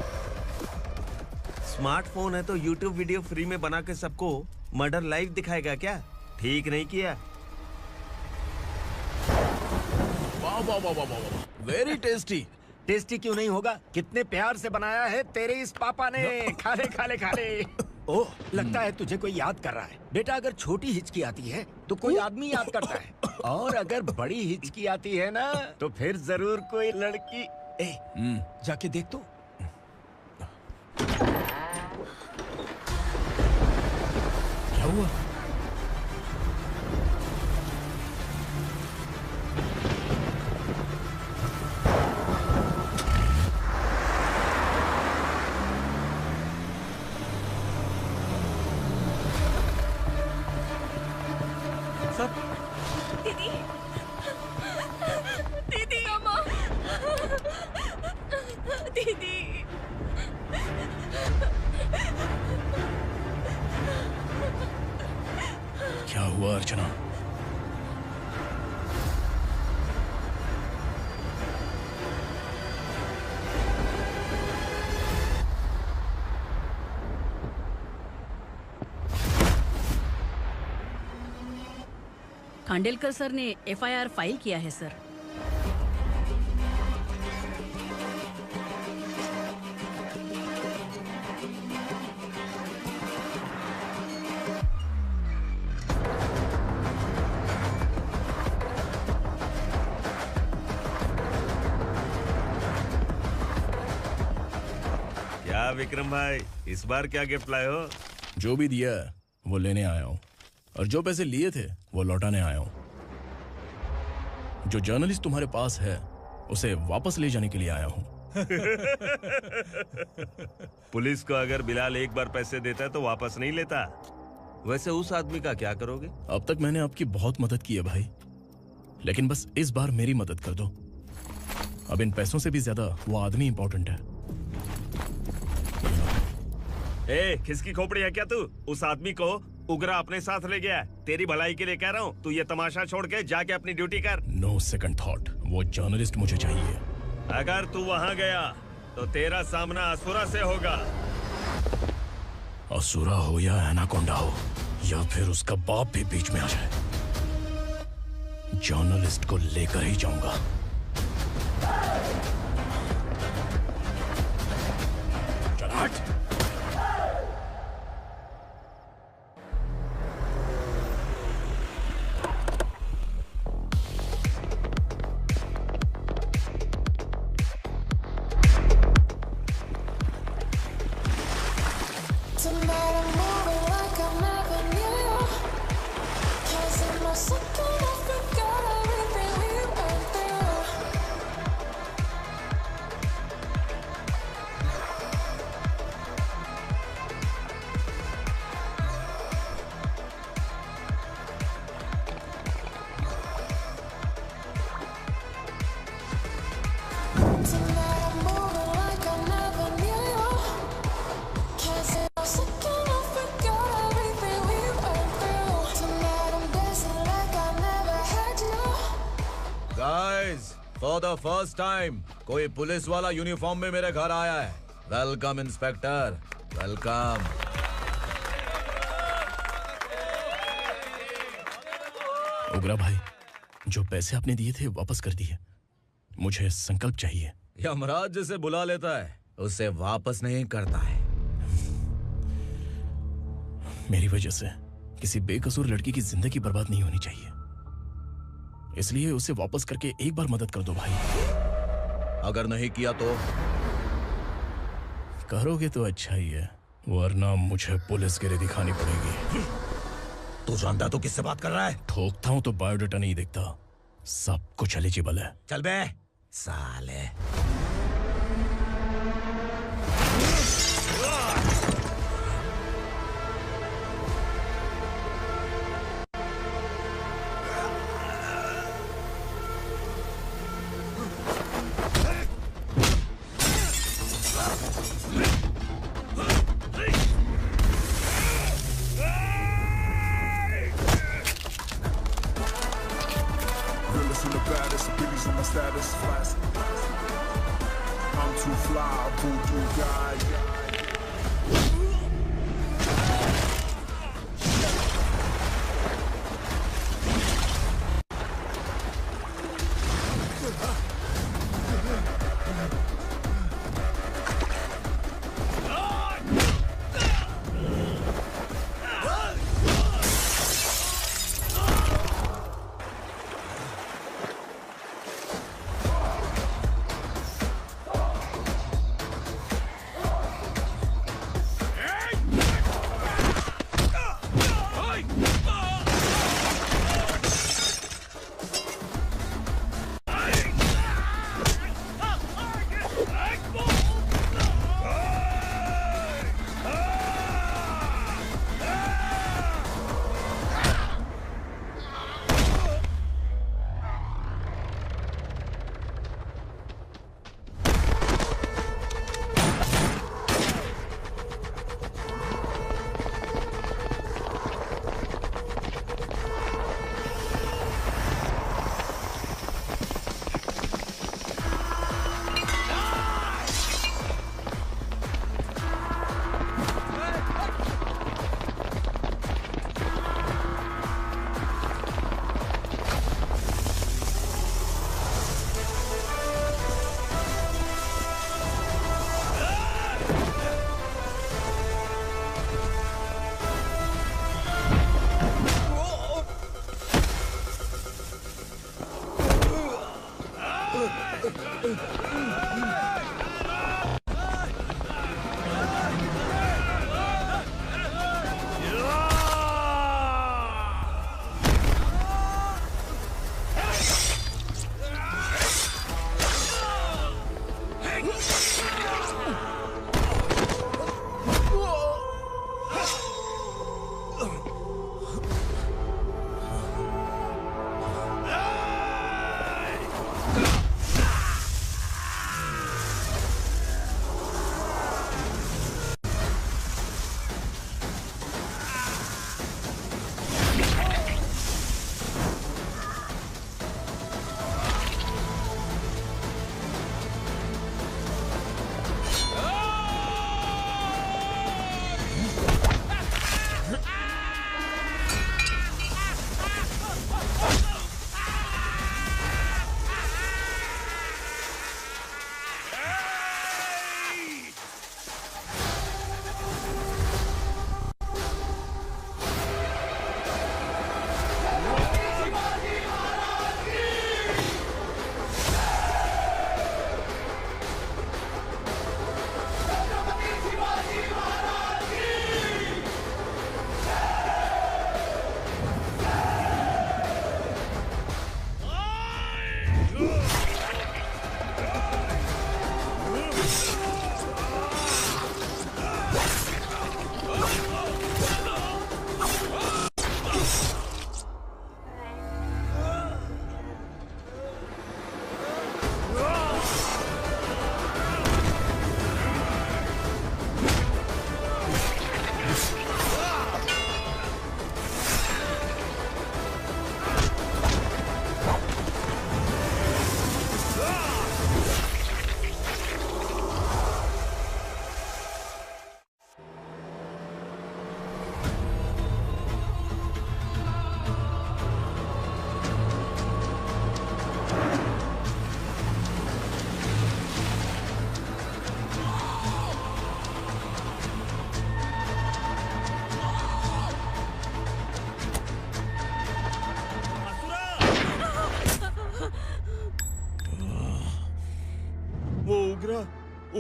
स्मार्टफोन है तो YouTube वीडियो फ्री में बना के सबको मर्डर लाइव दिखाएगा क्या? ठीक नहीं किया। वाह वाह वाह वाह वाह, वेरी टेस्टी। टेस्टी क्यों नहीं होगा? कितने प्यार से बनाया है तेरे इस पापा ने। खा ले खा ले खा ले। ओह, लगता है तुझे कोई याद कर रहा है। बेटा, अगर छोटी हिचकी आती है तो कोई आदमी याद करता है, और अगर बड़ी हिचकी आती है ना तो फिर जरूर कोई लड़की। जाके देख तो। क्या हुआ? दीदी, दीदी, अम्मा, दीदी। क्या हुआ अर्चना? खांडेलकर सर ने एफआईआर फाइल किया है सर। क्या विक्रम भाई, इस बार क्या गिफ्ट लाए हो? जो भी दिया है वो लेने आया हूँ, और जो पैसे लिए थे वो लौटाने आया हूँ। जो जर्नलिस्ट तुम्हारे पास है उसे वापस ले जाने के लिए आया हूँ। पुलिस को अगर बिलाल एक बार पैसे देता है तो वापस नहीं लेता। वैसे उस आदमी का क्या करोगे? अब तक मैंने आपकी बहुत मदद की है भाई, लेकिन बस इस बार मेरी मदद कर दो। अब इन पैसों से भी ज्यादा वो आदमी इंपॉर्टेंट है। खिसकी खोपड़ी है क्या तू? उस आदमी को उगरा अपने साथ ले गया। तेरी भलाई के लिए कह रहा हूँ, तू ये तमाशा छोड़ के जाके अपनी ड्यूटी कर। नो सेकंड थॉट, वो जर्नलिस्ट मुझे चाहिए। अगर तू वहाँ गया तो तेरा सामना असुरा से होगा। असुरा हो या एनाकोंडा हो, या फिर उसका बाप भी बीच में आ जाए, जर्नलिस्ट को लेकर ही जाऊंगा। चल हट। फॉर द फर्स्ट टाइम कोई पुलिस वाला यूनिफॉर्म में मेरे घर आया है। Welcome inspector, welcome. उग्रा भाई, जो पैसे आपने दिए थे वापस कर दिए। मुझे संकल्प चाहिए। यमराज जिसे बुला लेता है उसे वापस नहीं करता है। मेरी वजह से किसी बेकसूर लड़की की जिंदगी बर्बाद नहीं होनी चाहिए, इसलिए उसे वापस करके एक बार मदद कर दो भाई। अगर नहीं किया तो? करोगे तो अच्छा ही है, वरना मुझे पुलिसगिरी दिखानी पड़ेगी। तू जानता तो किससे बात कर रहा है? ठोकता हूं तो बायोडाटा नहीं दिखता, सब कुछ एलिजिबल है। चल बे साले।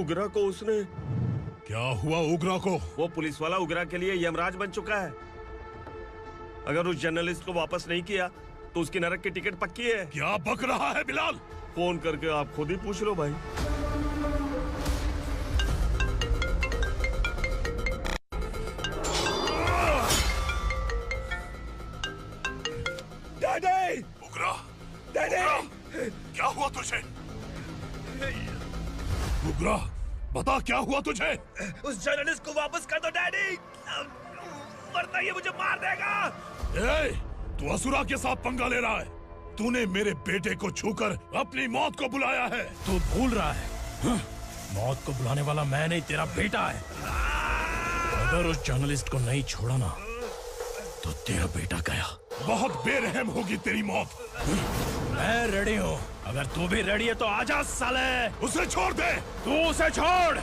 उगरा को उसने। क्या हुआ उगरा को? वो पुलिस वाला उगरा के लिए यमराज बन चुका है। अगर उस जर्नलिस्ट को वापस नहीं किया तो उसकी नरक की टिकट पक्की है। क्या बक रहा है बिलाल? फोन करके आप खुद ही पूछ लो भाई। डैडी! उगरा! डैडी! क्या हुआ तुझे? उगरा, बता क्या हुआ तुझे? उस जर्नलिस्ट को वापस कर दो डैडी, वरना ये मुझे मार देगा। ए, तू असुरा के साथ पंगा ले रहा है। तूने मेरे बेटे को छूकर अपनी मौत को बुलाया है। तू भूल रहा है, मौत को बुलाने वाला मैं नहीं, तेरा बेटा है। अगर उस जर्नलिस्ट को नहीं छोड़ा ना तो तेरा बेटा गया। बहुत बेरहम होगी तेरी मौत। मैं रेडी हूँ, अगर तू भी रेडी है तो आजा साले। उसे छोड़ दे। तू उसे छोड़।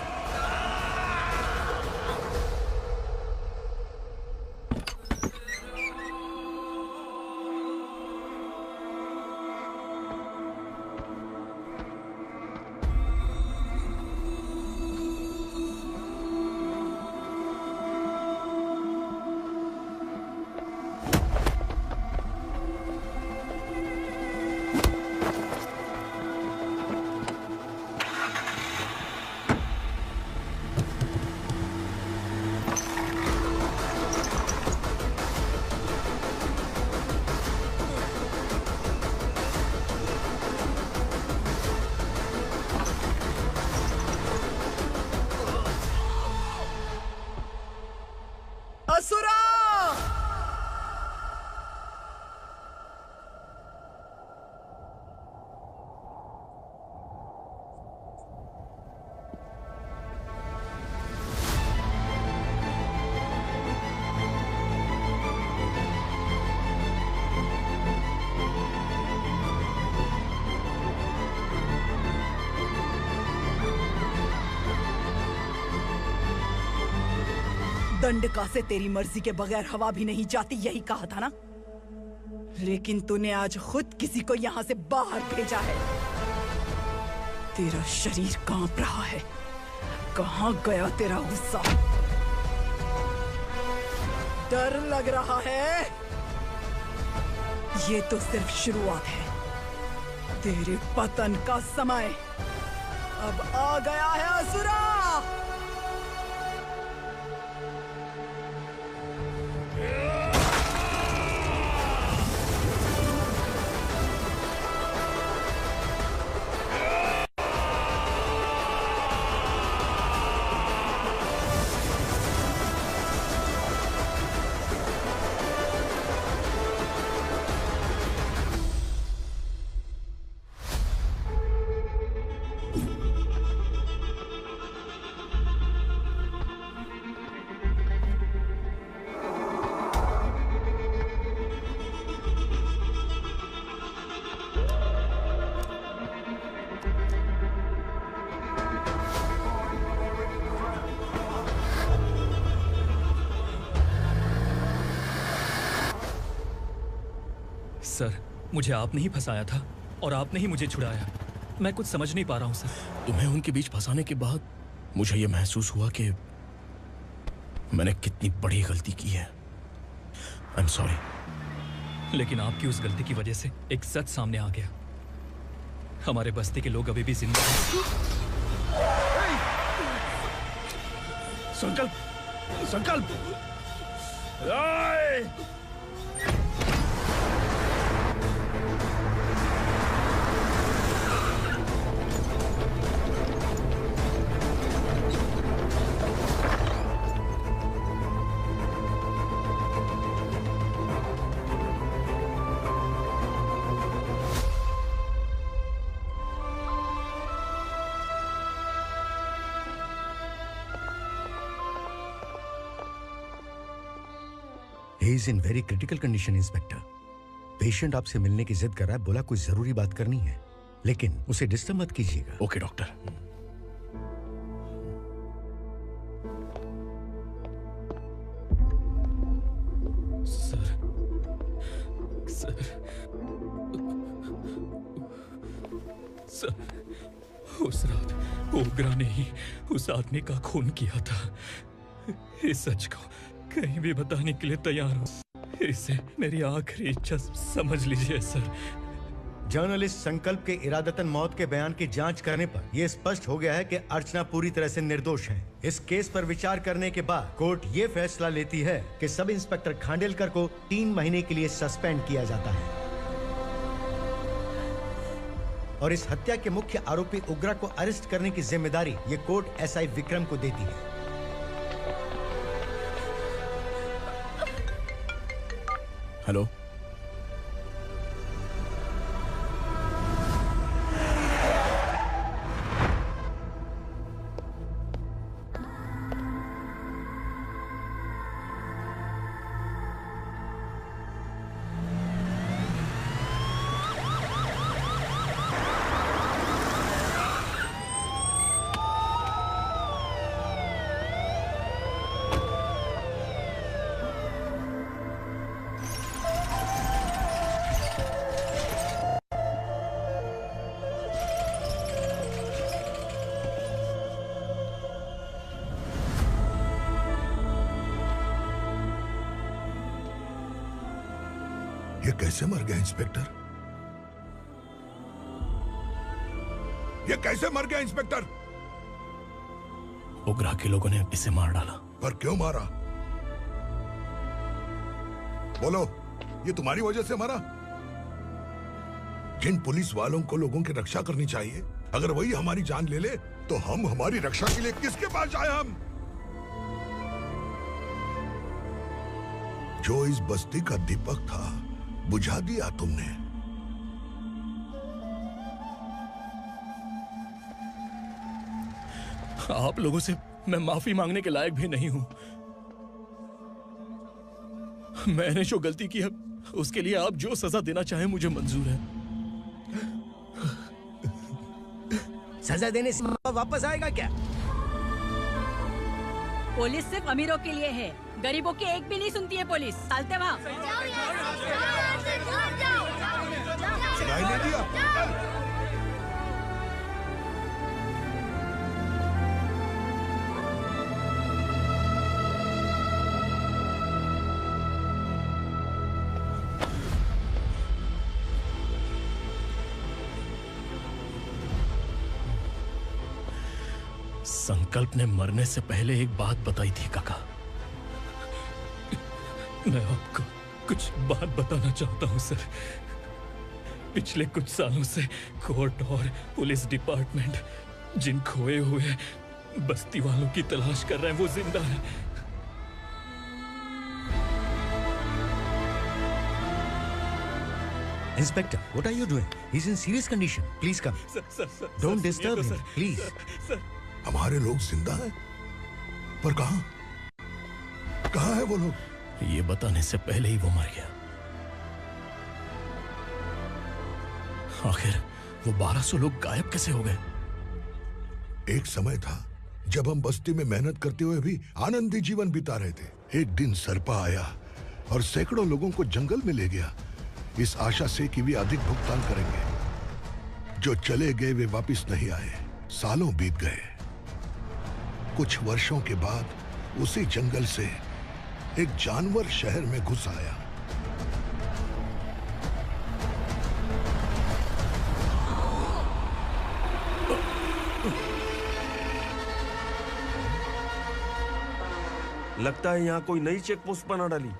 असुरा! दंडका से तेरी मर्जी के बगैर हवा भी नहीं जाती, यही कहा था ना? लेकिन तूने आज खुद किसी को यहाँ से बाहर भेजा है। तेरा शरीर कांप रहा है। कहाँ गया तेरा गुस्सा? डर लग रहा है? ये तो सिर्फ शुरुआत है। तेरे पतन का समय अब आ गया है असुरा। सर, मुझे आपने ही फंसाया था और आपने ही मुझे छुड़ाया। मैं कुछ समझ नहीं पा रहा हूँ सर। तुम्हें उनके बीच फंसाने के बाद मुझे ये महसूस हुआ कि मैंने कितनी बड़ी गलती की है। I am sorry. लेकिन आपकी उस गलती की वजह से एक सच सामने आ गया। हमारे बस्ती के लोग अभी भी जिंदा हैं। संकल्प, संकल्प। He is in very critical condition, inspector. Patient आपसे मिलने की जिद कर रहा है, बोला कुछ जरूरी बात करनी है, लेकिन उसे डिस्टर्ब मत कीजिएगा। Okay doctor. सर, उस रात ओग्रा ने ही उस आदमी का खून किया था। इस सच को कहीं भी बताने के लिए तैयार हूँ। इसे मेरी आखिरी इच्छा समझ लीजिए सर। जर्नलिस्ट संकल्प के इरादतन मौत के बयान की जांच करने पर यह स्पष्ट हो गया है कि अर्चना पूरी तरह से निर्दोष है। इस केस पर विचार करने के बाद कोर्ट ये फैसला लेती है कि सब इंस्पेक्टर खांडेलकर को 3 महीने के लिए सस्पेंड किया जाता है और इस हत्या के मुख्य आरोपी उग्रा को अरेस्ट करने की जिम्मेदारी ये कोर्ट एसआई विक्रम को देती है। हेलो, ये कैसे मर गया इंस्पेक्टर? ये कैसे मर गया इंस्पेक्टर? ओग्रा के लोगों ने इसे मार डाला। पर क्यों मारा? बोलो, ये तुम्हारी वजह से मारा? जिन पुलिस वालों को लोगों की रक्षा करनी चाहिए, अगर वही हमारी जान ले ले तो हम हमारी रक्षा के लिए किसके पास जाए? हम जो इस बस्ती का दीपक था बुझा दिया तुमने। आप लोगों से मैं माफी मांगने के लायक भी नहीं हूं। मैंने जो गलती की है उसके लिए आप जो सजा देना चाहें मुझे मंजूर है। सजा देने से वापस आएगा क्या? पुलिस सिर्फ अमीरों के लिए है, गरीबों की एक भी नहीं सुनती है पुलिस। चलते वहाँ। सुनाई नहीं दिया? संकल्प ने मरने से पहले एक बात बताई थी काका। मैं आपको कुछ बात बताना चाहता हूं सर। पिछले कुछ सालों से कोर्ट और पुलिस डिपार्टमेंट जिन खोए हुए बस्ती वालों की तलाश कर रहे हैं वो जिंदा है। Inspector, what are you doing? He's in serious condition. Please come. Sir, Don't disturb him, please. हमारे लोग जिंदा हैं? पर कहां? कहां है वो लोग? ये बताने से पहले ही वो मर गया। आखिर वो 1200 लोग गायब कैसे हो गए? एक समय था जब हम बस्ती में मेहनत करते हुए भी आनंदी जीवन बिता रहे थे। एक दिन सरपा आया और सैकड़ों लोगों को जंगल में ले गया, इस आशा से कि वे अधिक भुगतान करेंगे। जो चले गए वे वापस नहीं आए। सालों बीत गए। कुछ वर्षों के बाद उसी जंगल से एक जानवर शहर में घुस आया। लगता है यहाँ कोई नई चेक पोस्ट बना डाली।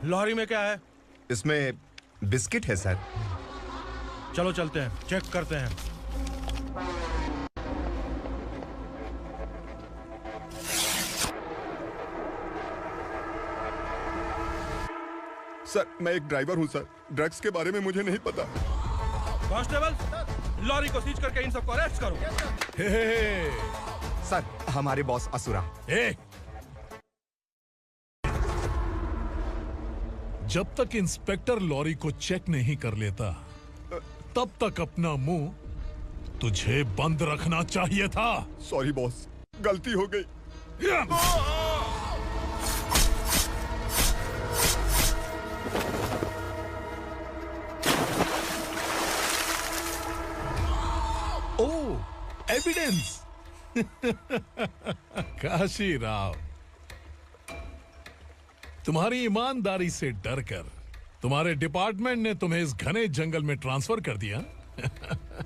लॉरी में क्या है? इसमें बिस्किट है सर। चलो चलते हैं, चेक करते हैं। सर, मैं एक ड्राइवर हूं सर। ड्रग्स के बारे में मुझे नहीं पता। कांस्टेबल, लॉरी को सीज करके इन सबको अरेस्ट करो। सर, हमारे बॉस असुरा। जब तक इंस्पेक्टर लॉरी को चेक नहीं कर लेता तब तक अपना मुंह तुझे बंद रखना चाहिए था। सॉरी बॉस, गलती हो गई। एविडेंस। काशी राव, तुम्हारी ईमानदारी से डरकर तुम्हारे डिपार्टमेंट ने तुम्हें इस घने जंगल में ट्रांसफर कर दिया।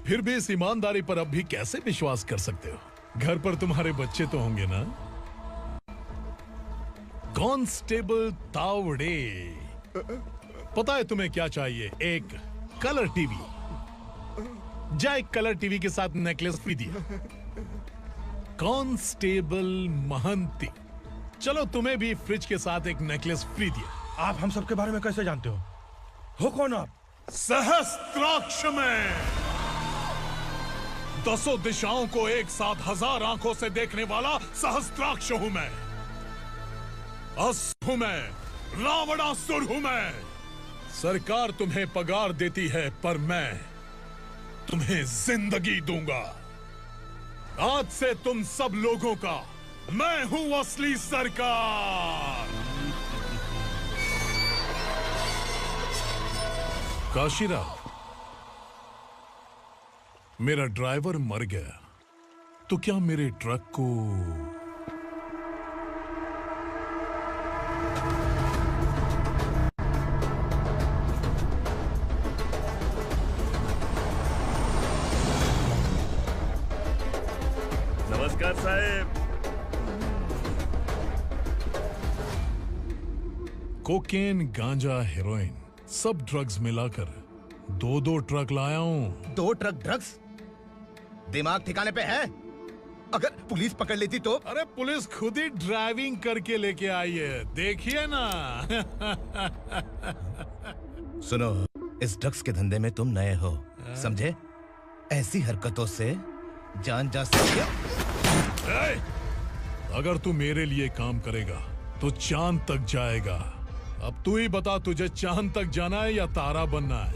फिर भी इस ईमानदारी पर अब भी कैसे विश्वास कर सकते हो? घर पर तुम्हारे बच्चे तो होंगे ना? कांस्टेबल तावड़े, पता है तुम्हें क्या चाहिए? एक कलर टीवी। जा एक कलर टीवी के साथ नेकलेस भी दिया। कांस्टेबल महंती, चलो तुम्हें भी फ्रिज के साथ एक नेकलेस फ्री दिया। आप हम सब के बारे में कैसे जानते हो कौन आप? सहस्त्राक्ष में 10 दिशाओं को एक साथ 1000 आंखों से देखने वाला सहस्त्राक्ष हूं मैं। असुर हूं मैं, रावणासुर हूं मैं। सरकार तुम्हें पगार देती है पर मैं तुम्हें जिंदगी दूंगा। आज से तुम सब लोगों का मैं हूं असली सरकार। काशीराव, मेरा ड्राइवर मर गया तो क्या मेरे ट्रक को नमस्कार साहब। कोकेन, गांजा, हेरोइन सब ड्रग्स मिलाकर 2 ट्रक लाया हूं। 2 ट्रक ड्रग्स? दिमाग ठिकाने पे है? अगर पुलिस पकड़ लेती तो? अरे पुलिस खुद ही ड्राइविंग करके लेके आई है, देखिए ना। सुनो, इस ड्रग्स के धंधे में तुम नए हो, समझे? ऐसी हरकतों से जान जा सकती है। अगर तू मेरे लिए काम करेगा तो चांद तक जाएगा। अब तू ही बता, तुझे चांद तक जाना है या तारा बनना है?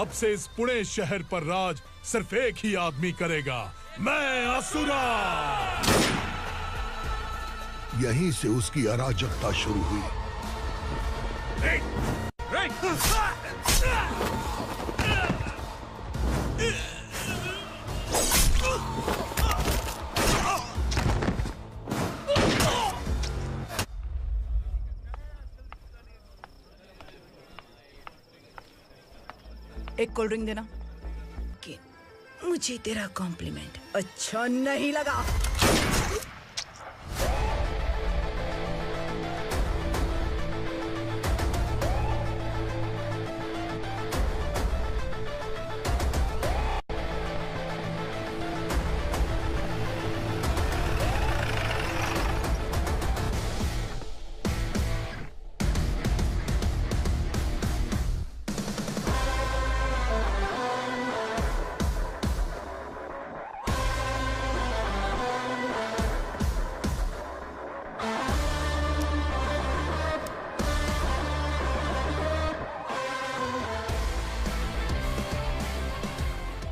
अब से इस पुणे शहर पर राज सिर्फ एक ही आदमी करेगा, मैं असुरा। यहीं से उसकी अराजकता शुरू हुई। एक कोल्ड ड्रिंक देना। मुझे तेरा कॉम्प्लीमेंट अच्छा नहीं लगा।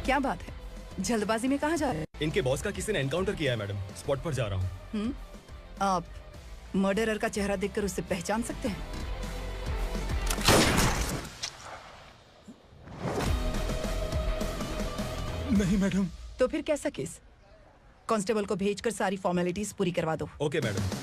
क्या बात है, जल्दबाजी में कहाँ जा रहे हैं? इनके बॉस का किसी ने एनकाउंटर किया है मैडम, स्पॉट पर जा रहा हूँ। आप मर्डरर का चेहरा देखकर उसे पहचान सकते हैं? नहीं मैडम। तो फिर कैसा केस? कांस्टेबल को भेजकर सारी फॉर्मेलिटीज पूरी करवा दो। Okay madam.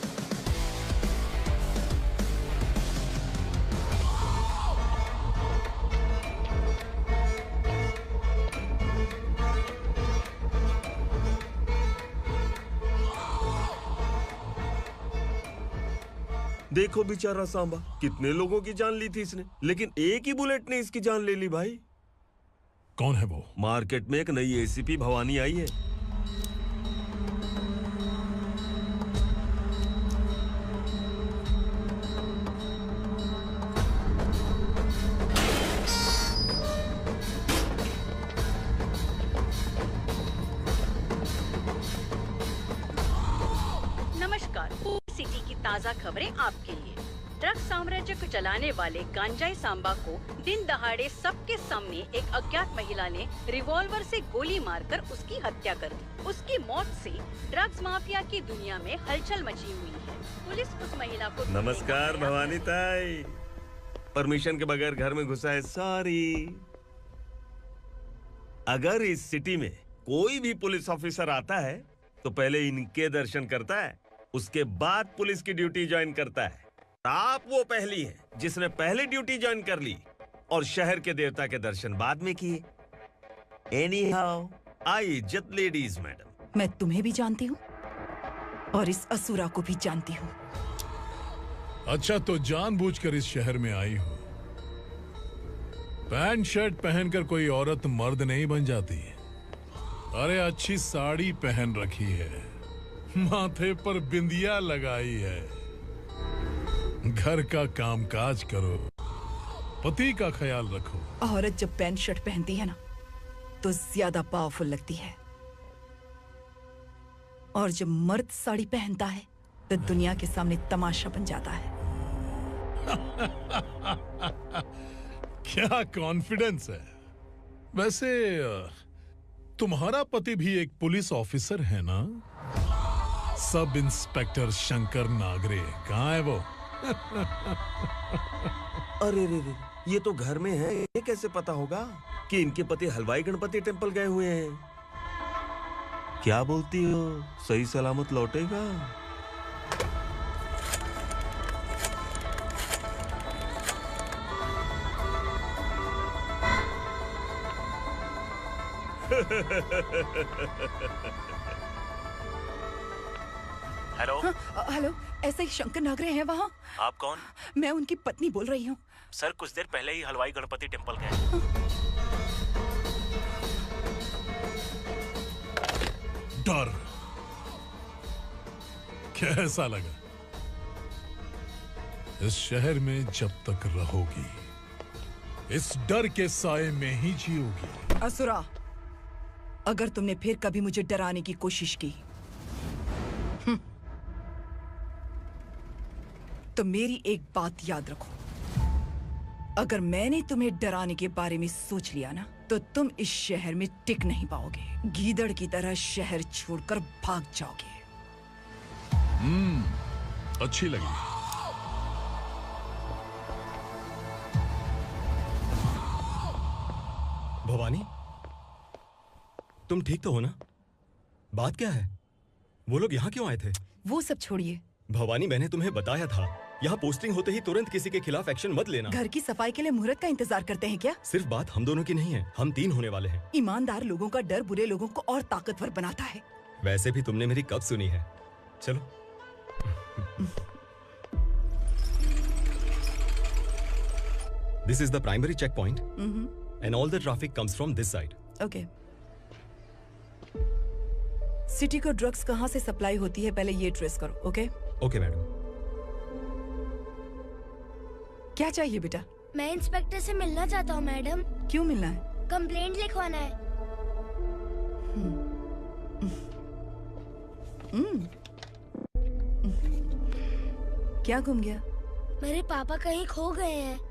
देखो बेचारा सांबा, कितने लोगों की जान ली थी इसने, लेकिन एक ही बुलेट ने इसकी जान ले ली भाई। कौन है वो? मार्केट में एक नई एसीपी भवानी आई है। नमस्कार, सिटी की ताज़ा खबरें आपके लिए। ड्रग्स साम्राज्य को चलाने वाले गांजाई सांबा को दिन दहाड़े सबके सामने एक अज्ञात महिला ने रिवॉल्वर से गोली मारकर उसकी हत्या कर दी। उसकी मौत से ड्रग्स माफिया की दुनिया में हलचल मची हुई है। पुलिस उस महिला को नमस्कार भवानी ताई, परमिशन के बगैर घर में घुसा है, सॉरी। अगर इस सिटी में कोई भी पुलिस ऑफिसर आता है तो पहले इनके दर्शन करता है, उसके बाद पुलिस की ड्यूटी ज्वाइन करता है। आप वो पहली हैं जिसने पहले ड्यूटी ज्वाइन कर ली और शहर के देवता के दर्शन बाद में किए। एनीहाउ, आई इज्जत लेडीज मैडम। मैं तुम्हें भी जानती हूँ और इस असुरा को भी जानती हूँ। अच्छा, तो जानबूझकर इस शहर में आई हो। पैंट शर्ट पहनकर कोई औरत मर्द नहीं बन जाती। अरे अच्छी साड़ी पहन रखी है, माथे पर बिंदिया लगाई है, घर का कामकाज करो, पति का ख्याल रखो। औरत जब पैंट शर्ट पहनती है ना तो ज्यादा पावरफुल लगती है, और जब मर्द साड़ी पहनता है तो दुनिया के सामने तमाशा बन जाता है। क्या कॉन्फिडेंस है। वैसे तुम्हारा पति भी एक पुलिस ऑफिसर है ना? सब इंस्पेक्टर शंकर नागरे कहाँ है वो? अरे रे रे, ये तो घर में है। ये कैसे पता होगा कि इनके पति हलवाई गणपति टेम्पल गए हुए हैं? क्या बोलती हो, सही सलामत लौटेगा? हेलो। हेलो, ऐसे ही शंकर नागरे हैं वहाँ? आप कौन? मैं उनकी पत्नी बोल रही हूँ। सर कुछ देर पहले ही हलवाई गणपति टेम्पल गए। डर कैसा लगा? इस शहर में जब तक रहोगी इस डर के साए में ही जियोगी। असुरा, अगर तुमने फिर कभी मुझे डराने की कोशिश की तो मेरी एक बात याद रखो, अगर मैंने तुम्हें डराने के बारे में सोच लिया ना तो तुम इस शहर में टिक नहीं पाओगे। गीदड़ की तरह शहर छोड़कर भाग जाओगे। अच्छी लगी। भवानी, तुम ठीक तो हो ना? बात क्या है? वो लोग यहाँ क्यों आए थे? वो सब छोड़िए भवानी, मैंने तुम्हें बताया था यहाँ पोस्टिंग होते ही तुरंत किसी के खिलाफ एक्शन मत लेना। घर की सफाई के लिए मुहूर्त का इंतजार करते हैं क्या? सिर्फ बात हम दोनों की नहीं है, हम 3 होने वाले हैं। ईमानदार लोगों का डर बुरे लोगों को और ताकतवर बनाता है। वैसे भी तुमने मेरी कब सुनी है। चलो। This is the primary checkpoint, and all the traffic comes from this side. Okay. City को ड्रग्स कहाँ से सप्लाई होती है पहले ये ट्रेस करो, ओके? Okay madam. क्या चाहिए बेटा? मैं इंस्पेक्टर से मिलना चाहता हूँ मैडम। क्यों मिलना है? कंप्लेंट लिखवाना है। क्या घूम गया? मेरे पापा कहीं खो गए हैं।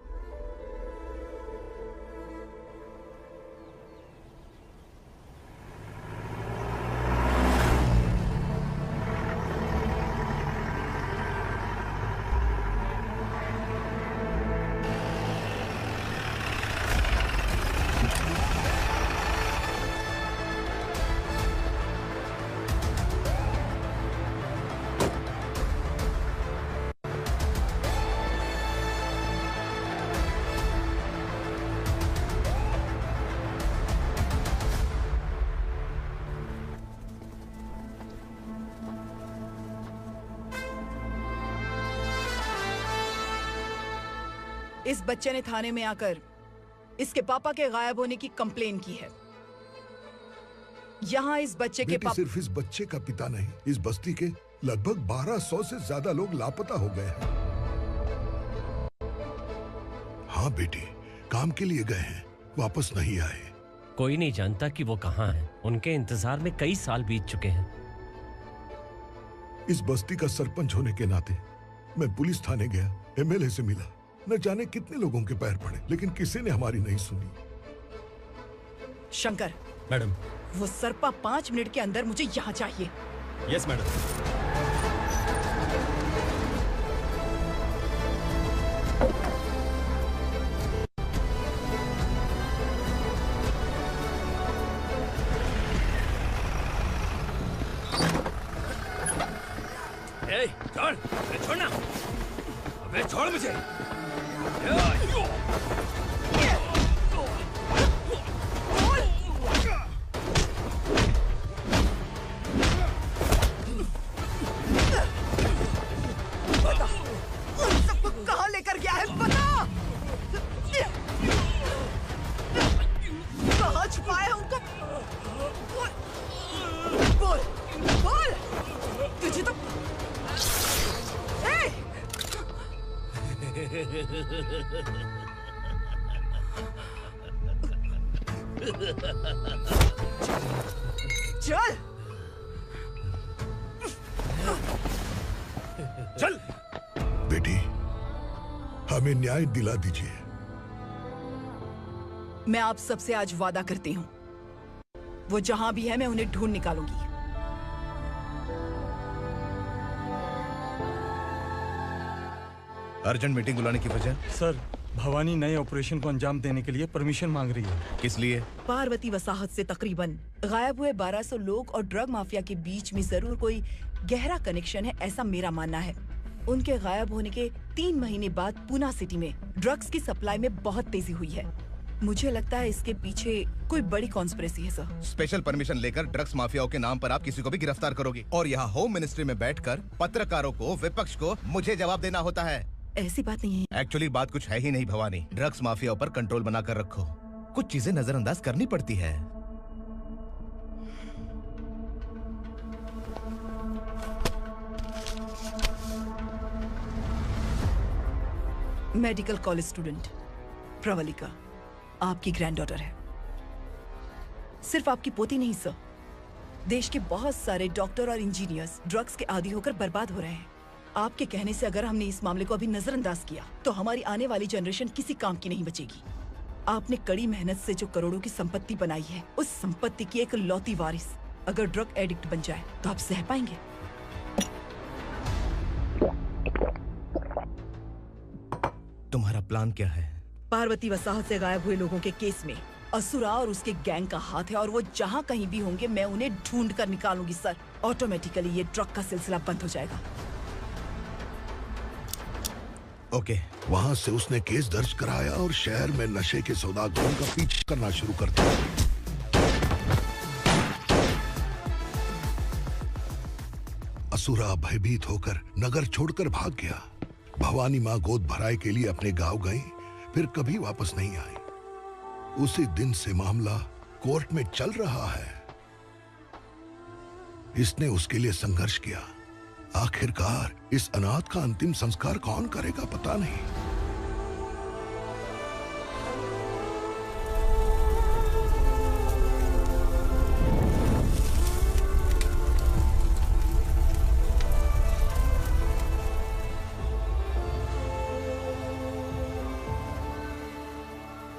इस बच्चे ने थाने में आकर इसके पापा के गायब होने की कंप्लेन की है। यहाँ इस बच्चे के पापा सिर्फ इस बच्चे का पिता नहीं, इस बस्ती के लगभग 1200 से ज्यादा लोग लापता हो गए हैं। हाँ बेटी, काम के लिए गए हैं, वापस नहीं आए। कोई नहीं जानता कि वो कहाँ हैं। उनके इंतजार में कई साल बीत चुके हैं। इस बस्ती का सरपंच होने के नाते मैं पुलिस थाने गया, एमएलए से मिला, न जाने कितने लोगों के पैर पड़े, लेकिन किसी ने हमारी नहीं सुनी। शंकर। मैडम। वो सरपा 5 मिनट के अंदर मुझे यहाँ चाहिए। Yes madam. छोड़, अबे छोड़ना, अबे छोड़ मुझे। बता, उन सबको कहाँ लेकर गया है बता। कहाँ छुपाया है उनको? बोल, बोल, तुझे तो चल चल बेटी, हमें न्याय दिला दीजिए। मैं आप सबसे आज वादा करती हूँ, वो जहां भी है मैं उन्हें ढूंढ निकालूंगी। अर्जेंट मीटिंग बुलाने की वजह? सर, भवानी नए ऑपरेशन को अंजाम देने के लिए परमिशन मांग रही है। किस लिए? पार्वती वसाहत से तकरीबन गायब हुए 1200 लोग और ड्रग माफिया के बीच में जरूर कोई गहरा कनेक्शन है, ऐसा मेरा मानना है। उनके गायब होने के 3 महीने बाद पूना सिटी में ड्रग्स की सप्लाई में बहुत तेजी हुई है। मुझे लगता है इसके पीछे कोई बड़ी कॉन्स्पिरेसी है सर। स्पेशल परमिशन लेकर ड्रग्स माफियाओं के नाम पर आप किसी को भी गिरफ्तार करोगे और यहाँ होम मिनिस्ट्री में बैठकर पत्रकारों को, विपक्ष को मुझे जवाब देना होता है। ऐसी बात नहीं है। एक्चुअली बात कुछ है ही नहीं भवानी। ड्रग्स माफियाओं पर कंट्रोल बनाकर रखो। कुछ चीजें नजरअंदाज करनी पड़ती है। मेडिकल कॉलेज स्टूडेंट प्रवलिका आपकी ग्रैंडडॉटर है। सिर्फ आपकी पोती नहीं सर, देश के बहुत सारे डॉक्टर और इंजीनियर्स ड्रग्स के आदी होकर बर्बाद हो रहे हैं। आपके कहने से अगर हमने इस मामले को अभी नजरअंदाज किया तो हमारी आने वाली जनरेशन किसी काम की नहीं बचेगी। आपने कड़ी मेहनत से जो करोड़ों की संपत्ति बनाई है, उस संपत्ति की एक लौती वारिस अगर ड्रग एडिक्ट बन जाए तो आप सह पाएंगे? तुम्हारा प्लान क्या है? पार्वती वसाहत से गायब हुए लोगों के केस में असुरा और उसके गैंग का हाथ है और वो जहाँ कहीं भी होंगे मैं उन्हें ढूंढ कर निकालूंगी सर। ऑटोमेटिकली ये ड्रग का सिलसिला बंद हो जाएगा। ओके। वहाँ से उसने केस दर्ज कराया और शहर में नशे के सौदागरों का पीछा करना शुरू कर दिया। असुरा भयभीत होकर नगर छोड़कर भाग गया। भवानी माँ गोद भराई के लिए अपने गांव गई, फिर कभी वापस नहीं आई। उसी दिन से मामला कोर्ट में चल रहा है। इसने उसके लिए संघर्ष किया। आखिरकार इस अनाथ का अंतिम संस्कार कौन करेगा पता नहीं।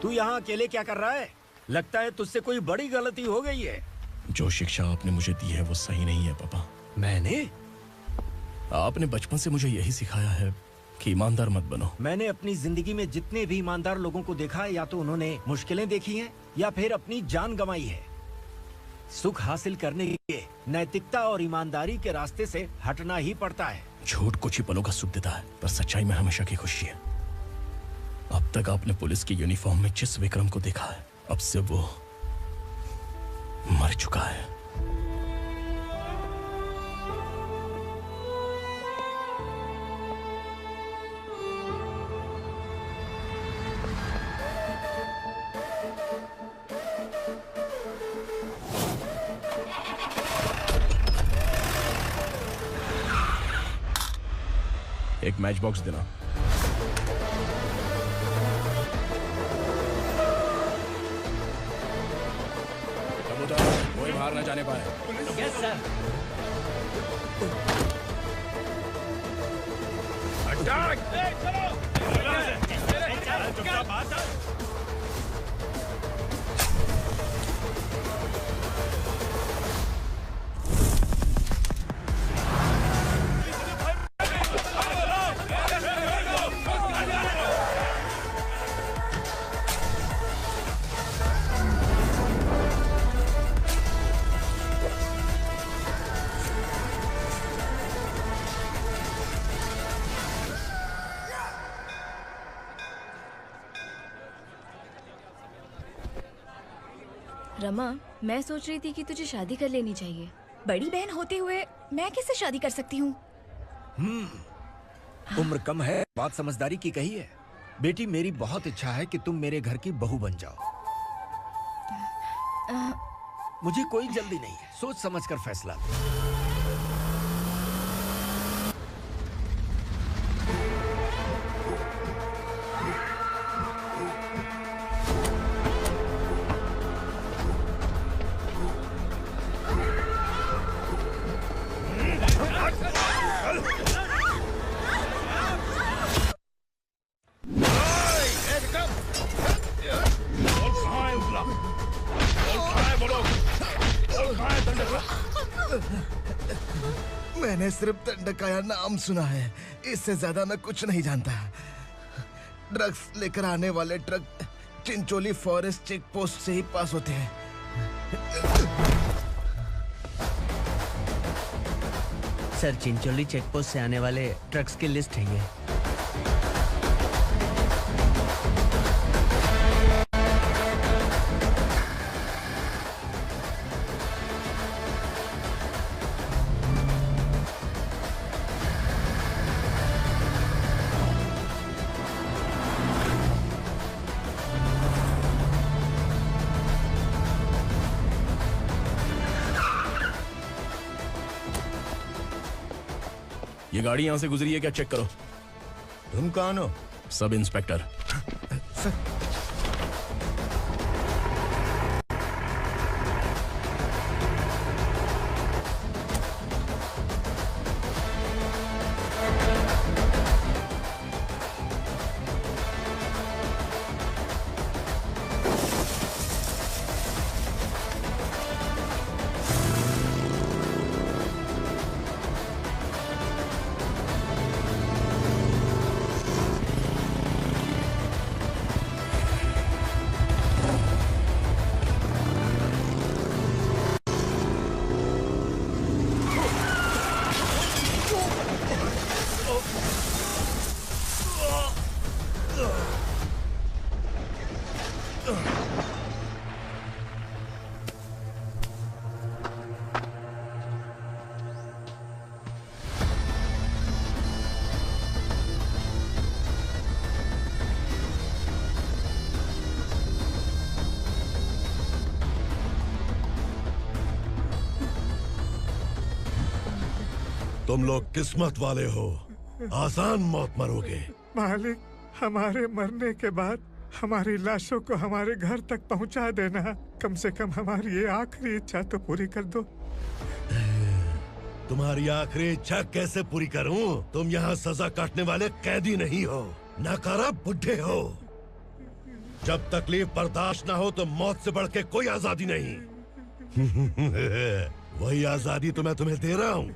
तू यहाँ अकेले क्या कर रहा है? लगता है तुझसे कोई बड़ी गलती हो गई है। जो शिक्षा आपने मुझे दी है वो सही नहीं है पापा। मैंने? आपने बचपन से मुझे यही सिखाया है कि ईमानदार मत बनो। मैंने अपनी जिंदगी में जितने भी ईमानदार लोगों को देखा है, या तो उन्होंने मुश्किलें देखी हैं या फिर अपनी जान गंवाई है। सुख हासिल करने के लिए नैतिकता और ईमानदारी के रास्ते से हटना ही पड़ता है। झूठ कुछ ही पलों का सुख देता है, पर सच्चाई में हमेशा की खुशी है। अब तक आपने पुलिस की यूनिफॉर्म में जिस विक्रम को देखा है, अब से वो मर चुका है। एक मैच बॉक्स देना। कोई बाहर न जाने पाए। Yes sir. रमा, मैं सोच रही थी कि तुझे शादी कर लेनी चाहिए। बड़ी बहन होते हुए मैं कैसे शादी कर सकती हूँ? उम्र कम है, बात समझदारी की कही है। बेटी, मेरी बहुत इच्छा है कि तुम मेरे घर की बहू बन जाओ। मुझे कोई जल्दी नहीं है, सोच समझकर फैसला लो। मैंने सिर्फ दंडकाया नाम सुना है, इससे ज्यादा मैं कुछ नहीं जानता। ड्रग्स लेकर आने वाले truck Chincholi forest check post से ही पास होते हैं। सर, चिंचोली चेक पोस्ट से आने वाले ट्रक्स की लिस्ट है ये। ये गाड़ी यहाँ से गुजरी है क्या, चेक करो। तुम कौन हो? Sub inspector. तुम लोग किस्मत वाले हो, आसान मौत मरोगे। मालिक, हमारे मरने के बाद हमारी लाशों को हमारे घर तक पहुंचा देना। कम से कम हमारी ये आखिरी इच्छा तो पूरी कर दो। तुम्हारी आखिरी इच्छा कैसे पूरी करूं? तुम यहाँ सजा काटने वाले कैदी नहीं हो, नाकारा बुड्ढे हो। जब तकलीफ बर्दाश्त ना हो तो मौत से बढ़ के कोई आजादी नहीं। वही आजादी तो मैं तुम्हें दे रहा हूँ।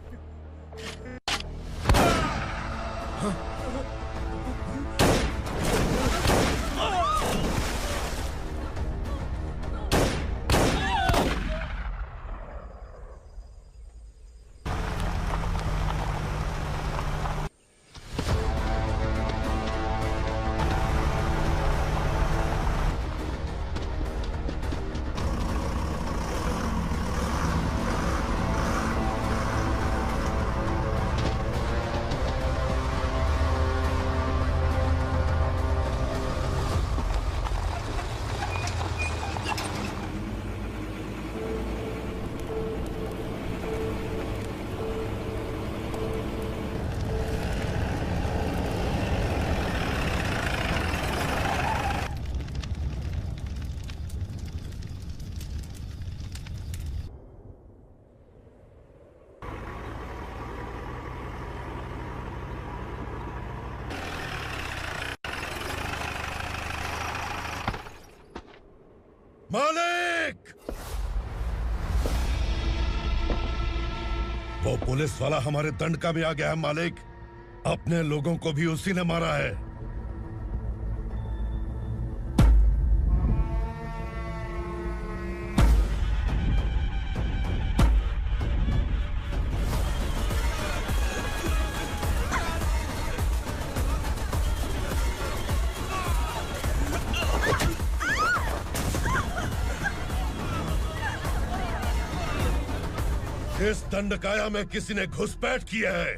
मालिक! वो पुलिस वाला हमारे दंड का भी आ गया है मालिक। अपने लोगों को भी उसी ने मारा है। इस दंडकाया में किसी ने घुसपैठ किया है।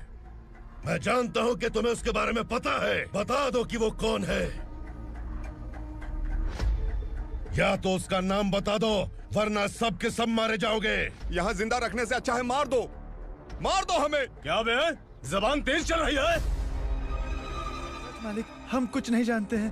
मैं जानता हूं कि तुम्हें उसके बारे में पता है। बता दो कि वो कौन है, या तो उसका नाम बता दो, वरना सब के सब मारे जाओगे। यहाँ जिंदा रखने से अच्छा है मार दो हमें। क्या बे, जबान तेज चल रही है? मालिक, हम कुछ नहीं जानते हैं।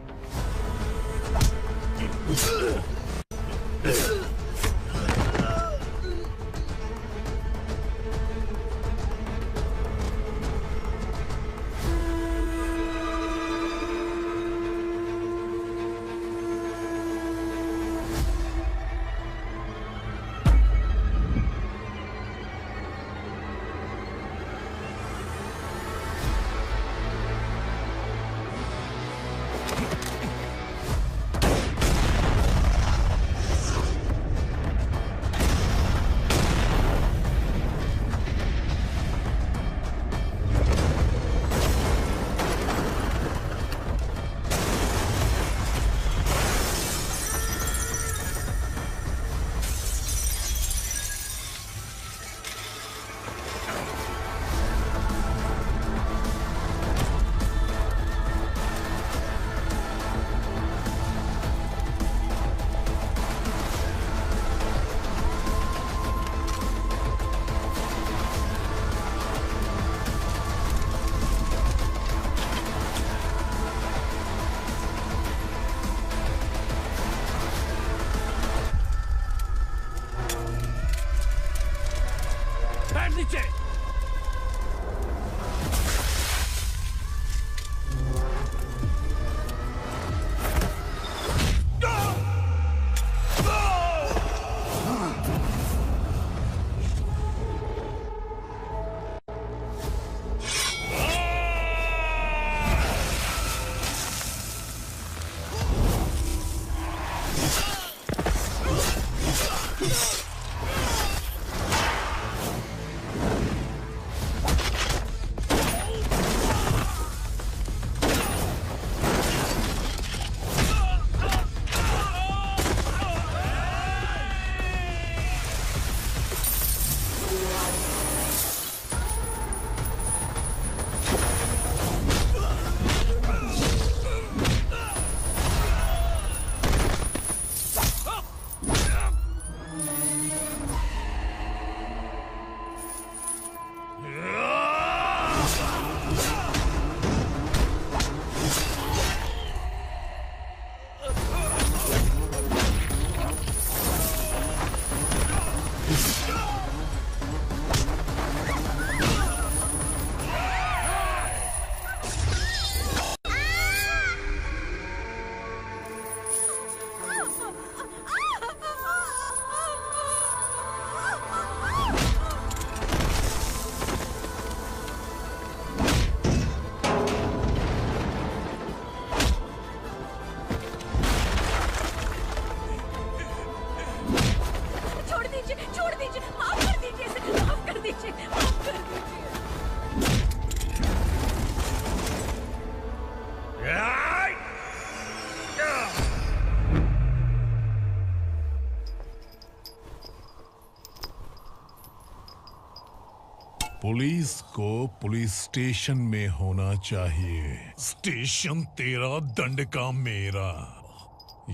पुलिस को पुलिस स्टेशन में होना चाहिए। स्टेशन तेरा, दंड का मेरा।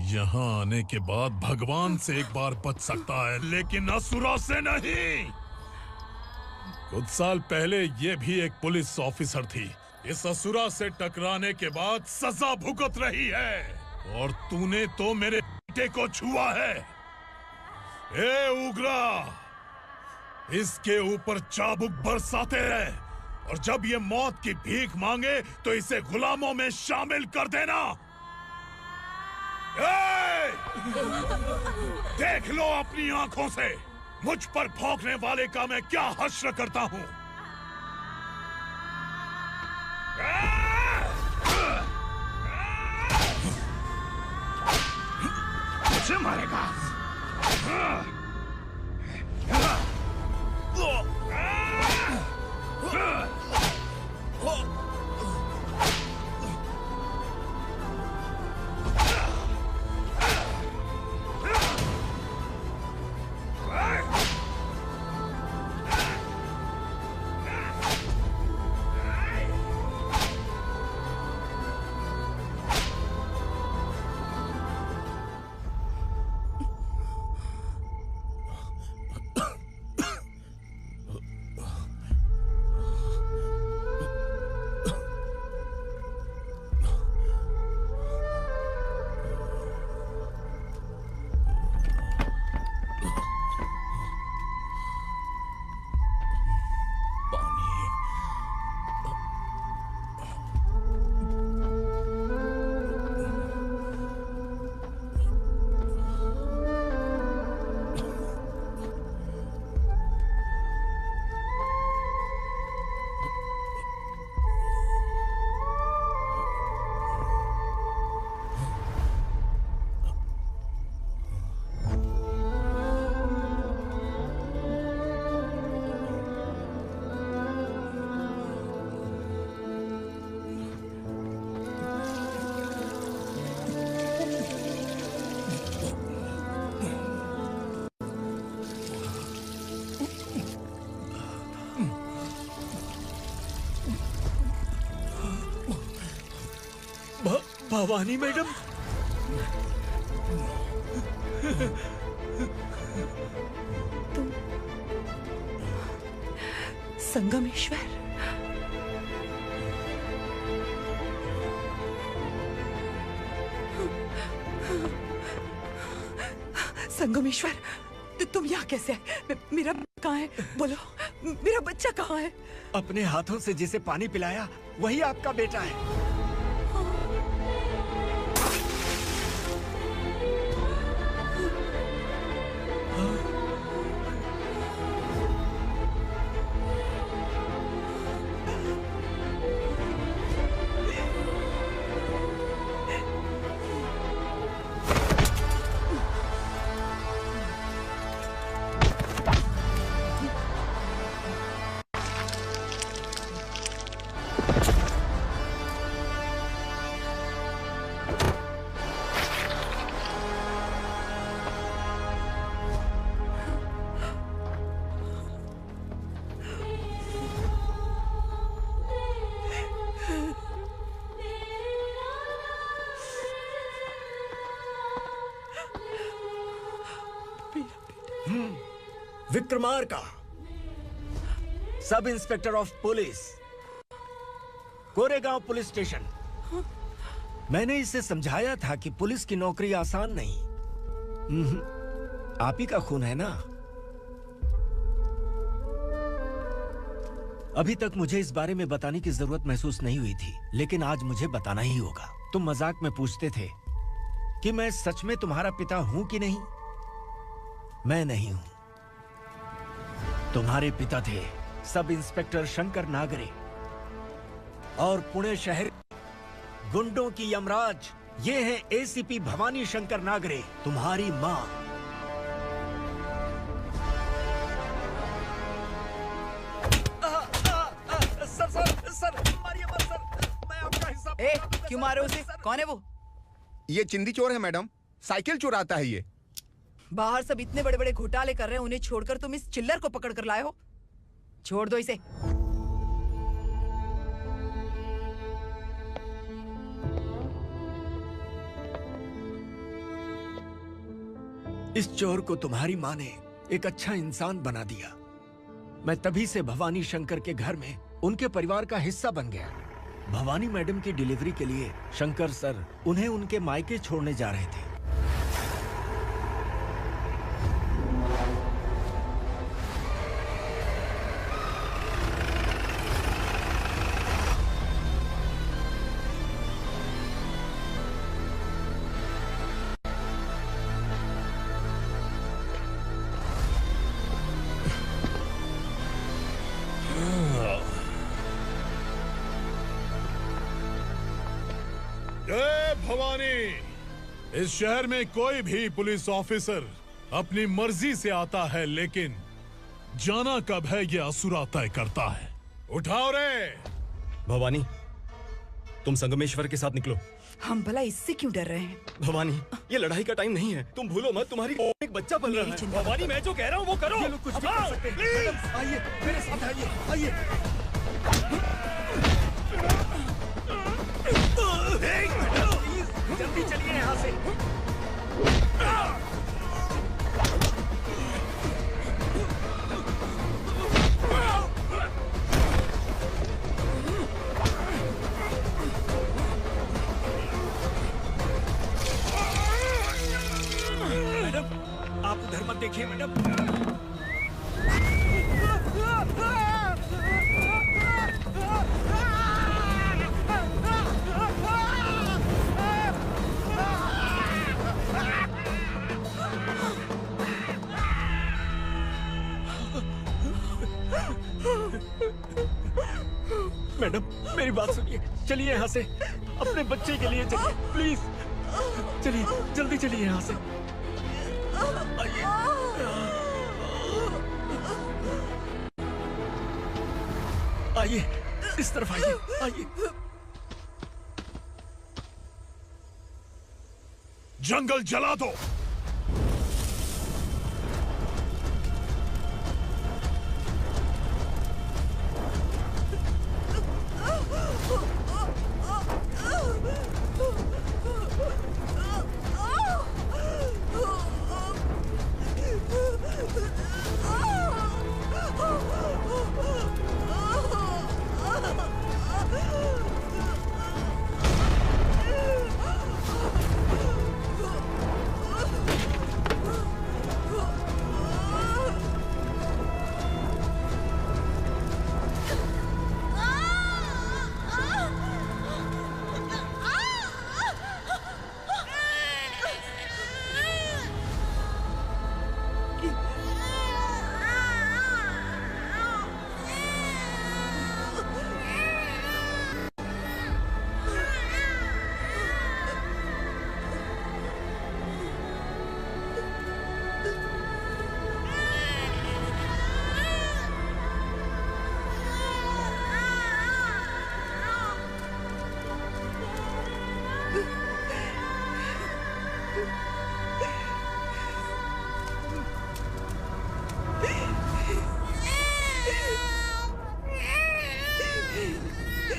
यहाँ आने के बाद भगवान से एक बार बच सकता है, लेकिन असुरा से नहीं। कुछ साल पहले ये भी एक पुलिस ऑफिसर थी। इस असुरा से टकराने के बाद सजा भुगत रही है, और तूने तो मेरे बेटे को छुआ है। ए उग्रा, इसके ऊपर चाबुक बरसाते रहे, और जब ये मौत की भीख मांगे तो इसे गुलामों में शामिल कर देना। देख लो अपनी आंखों से मुझ पर भौंकने वाले का मैं क्या हश्र करता हूं। मुझे मारेगा। भवानी मैडम। तुम संगमेश्वर। संगमेश्वर, तुम यहाँ कैसे आए? मेरा कहाँ है? बोलो, मेरा बच्चा कहाँ है? अपने हाथों से जिसे पानी पिलाया वही आपका बेटा है। Vikramarka, sub inspector of police, Koregaon police station. मैंने इसे समझाया था कि पुलिस की नौकरी आसान नहीं। आप ही का खून है ना। अभी तक मुझे इस बारे में बताने की जरूरत महसूस नहीं हुई थी, लेकिन आज मुझे बताना ही होगा। तुम मजाक में पूछते थे कि मैं सच में तुम्हारा पिता हूं कि नहीं। मैं नहीं हूं। तुम्हारे पिता थे सब इंस्पेक्टर शंकर नागरे, और पुणे शहर गुंडों की यमराज ये है एसीपी भवानी शंकर नागरे, तुम्हारी मां। सर, मारिए मत सर, मैं आपका हिस्सा। क्यों मारे उसे? कौन है वो? ये चिंदी चोर है मैडम, साइकिल चुराता है ये। बाहर सब इतने बड़े बड़े घोटाले कर रहे हैं, उन्हें छोड़कर तुम इस चिल्लर को पकड़ कर लाए हो। छोड़ दो इसे। इस चोर को तुम्हारी मां ने एक अच्छा इंसान बना दिया। मैं तभी से भवानी शंकर के घर में उनके परिवार का हिस्सा बन गया। भवानी मैडम की डिलीवरी के लिए शंकर सर उन्हें उनके मायके छोड़ने जा रहे थे। जय भवानी। इस शहर में कोई भी पुलिस ऑफिसर अपनी मर्जी से आता है, लेकिन जाना कब है ये असुरा तय करता है। उठाओ रे। भवानी, तुम संगमेश्वर के साथ निकलो। हम भला इससे क्यों डर रहे हैं? भवानी, ये लड़ाई का टाइम नहीं है। तुम भूलो मत, तुम्हारी एक बच्चा पल रहा है। भवानी, मैं जो कह रहा हूँ वो करो। ये लोग कुछ भी कर सकते हैं। आइए मेरे साथ आइए, आइए। जल्दी चलिए यहाँ से। मैडम, आप उधर मत देखिए मैडम। मैडम, मेरी बात सुनिए। चलिए यहाँ से, अपने बच्चे के लिए चलिए प्लीज। चलिए, जल्दी चलिए यहाँ से। आइए, इस तरफ आइए, आइए। जंगल जला दो।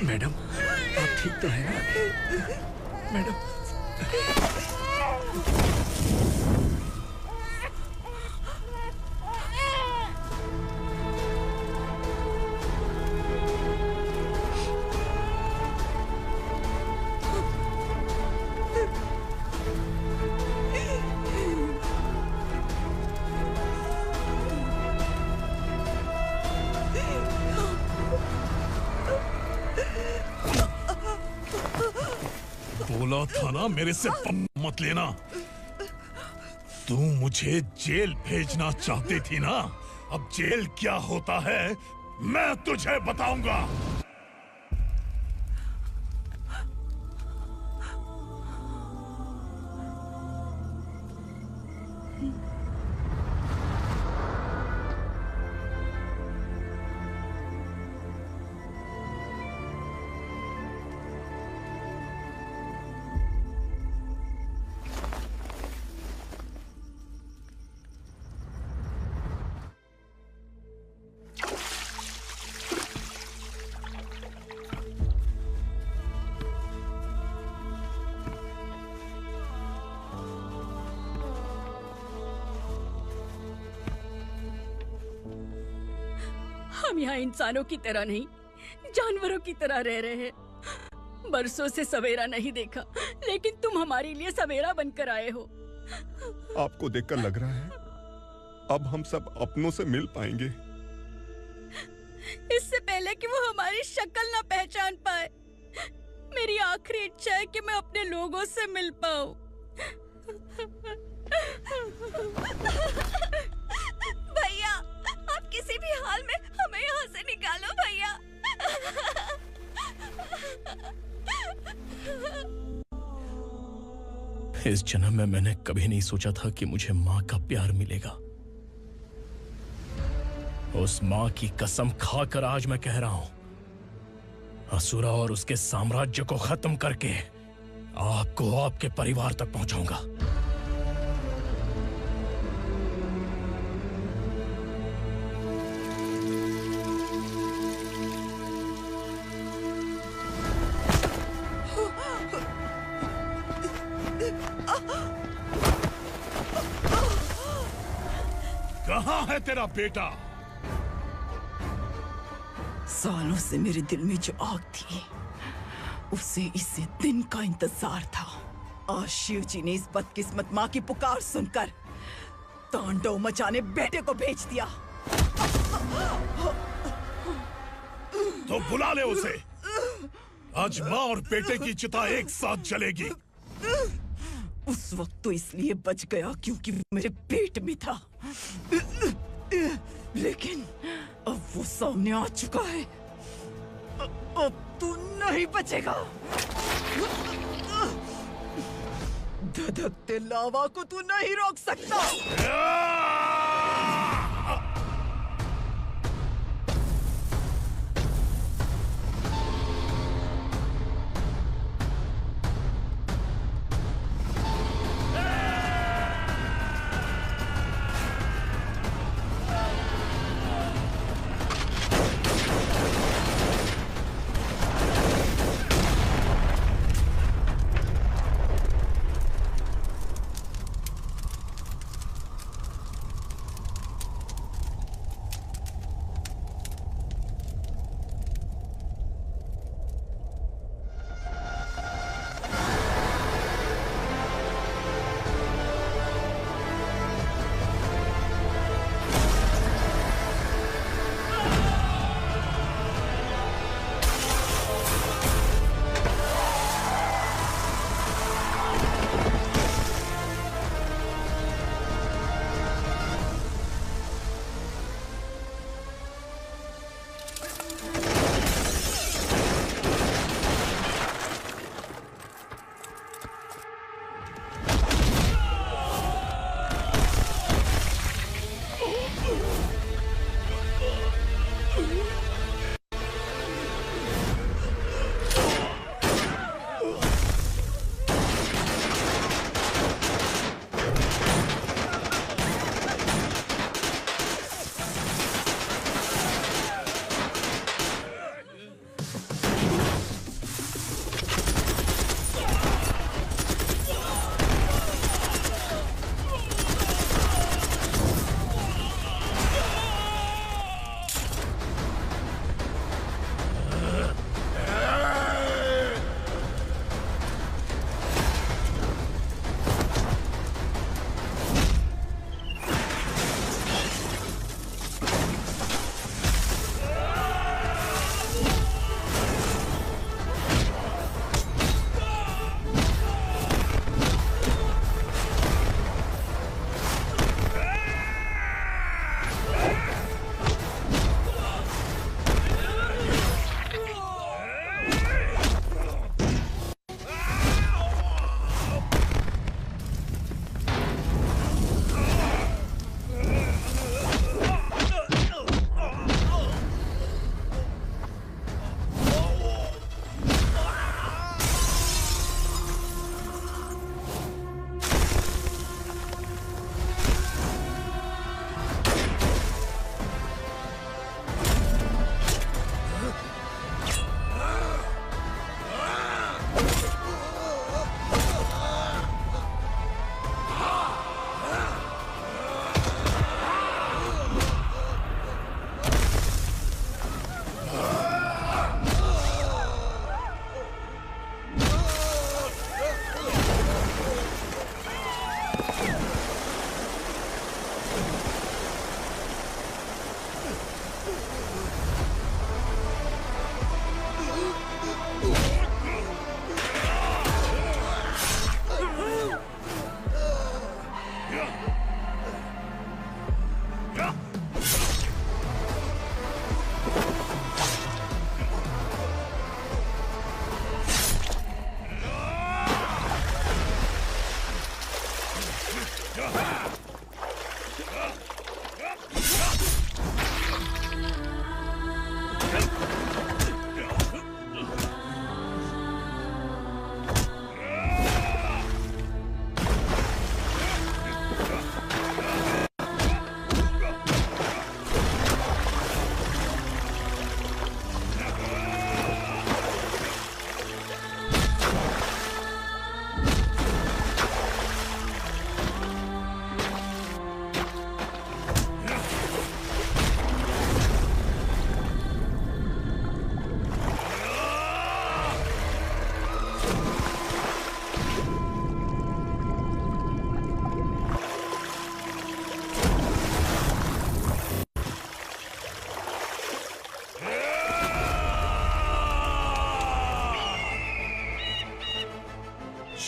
मैडम, आप ठीक तो हैं ना? मैडम। बोला था ना मेरे से पंगा मत लेना। तू मुझे जेल भेजना चाहती थी ना? अब जेल क्या होता है मैं तुझे बताऊंगा। हम यहाँ इंसानों की तरह नहीं, जानवरों की तरह रह रहे हैं। बरसों से सवेरा नहीं देखा, लेकिन तुम हमारे लिए सवेरा बनकर आए हो। आपको देखकर लग रहा है अब हम सब अपनों से मिल पाएंगे। इससे पहले कि वो हमारी शक्ल ना पहचान पाए, मेरी आखिरी इच्छा है कि मैं अपने लोगों से मिल पाऊं। भैया, आप किसी भी हाल में हमें यहाँ से निकालो भैया। इस जन्म में मैंने कभी नहीं सोचा था कि मुझे माँ का प्यार मिलेगा। उस माँ की कसम खाकर आज मैं कह रहा हूं, असुरा और उसके साम्राज्य को खत्म करके आपको आपके परिवार तक पहुंचाऊंगा। कहाँ है तेरा बेटा? सालों से मेरे दिल में जो आग थी, उसे इसी दिन का इंतजार था। आज शिव जी ने इस बदकिस्मत माँ की पुकार सुनकर तांडव मचाने बेटे को भेज दिया। तो बुला ले उसे। आज माँ और बेटे की चिता एक साथ जलेगी। उस वक्त तो इसलिए बच गया क्योंकि वो मेरे पेट में था, लेकिन अब वो सामने आ चुका है। अब तू नहीं बचेगा। धधकते लावा को तू नहीं रोक सकता।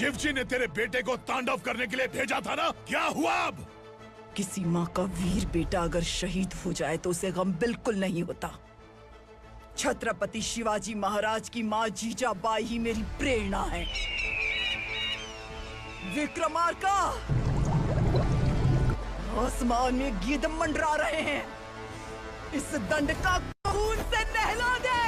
शिवजी ने तेरे बेटे को तांडव करने के लिए भेजा था ना, क्या हुआ अब? किसी माँ का वीर बेटा अगर शहीद हो जाए तो उसे गम बिल्कुल नहीं होता। छत्रपति शिवाजी महाराज की माँ जीजाबाई ही मेरी प्रेरणा है। विक्रमार्का, आसमान में गिद्ध मंडरा रहे हैं, इस दंड का खून से नहला दे।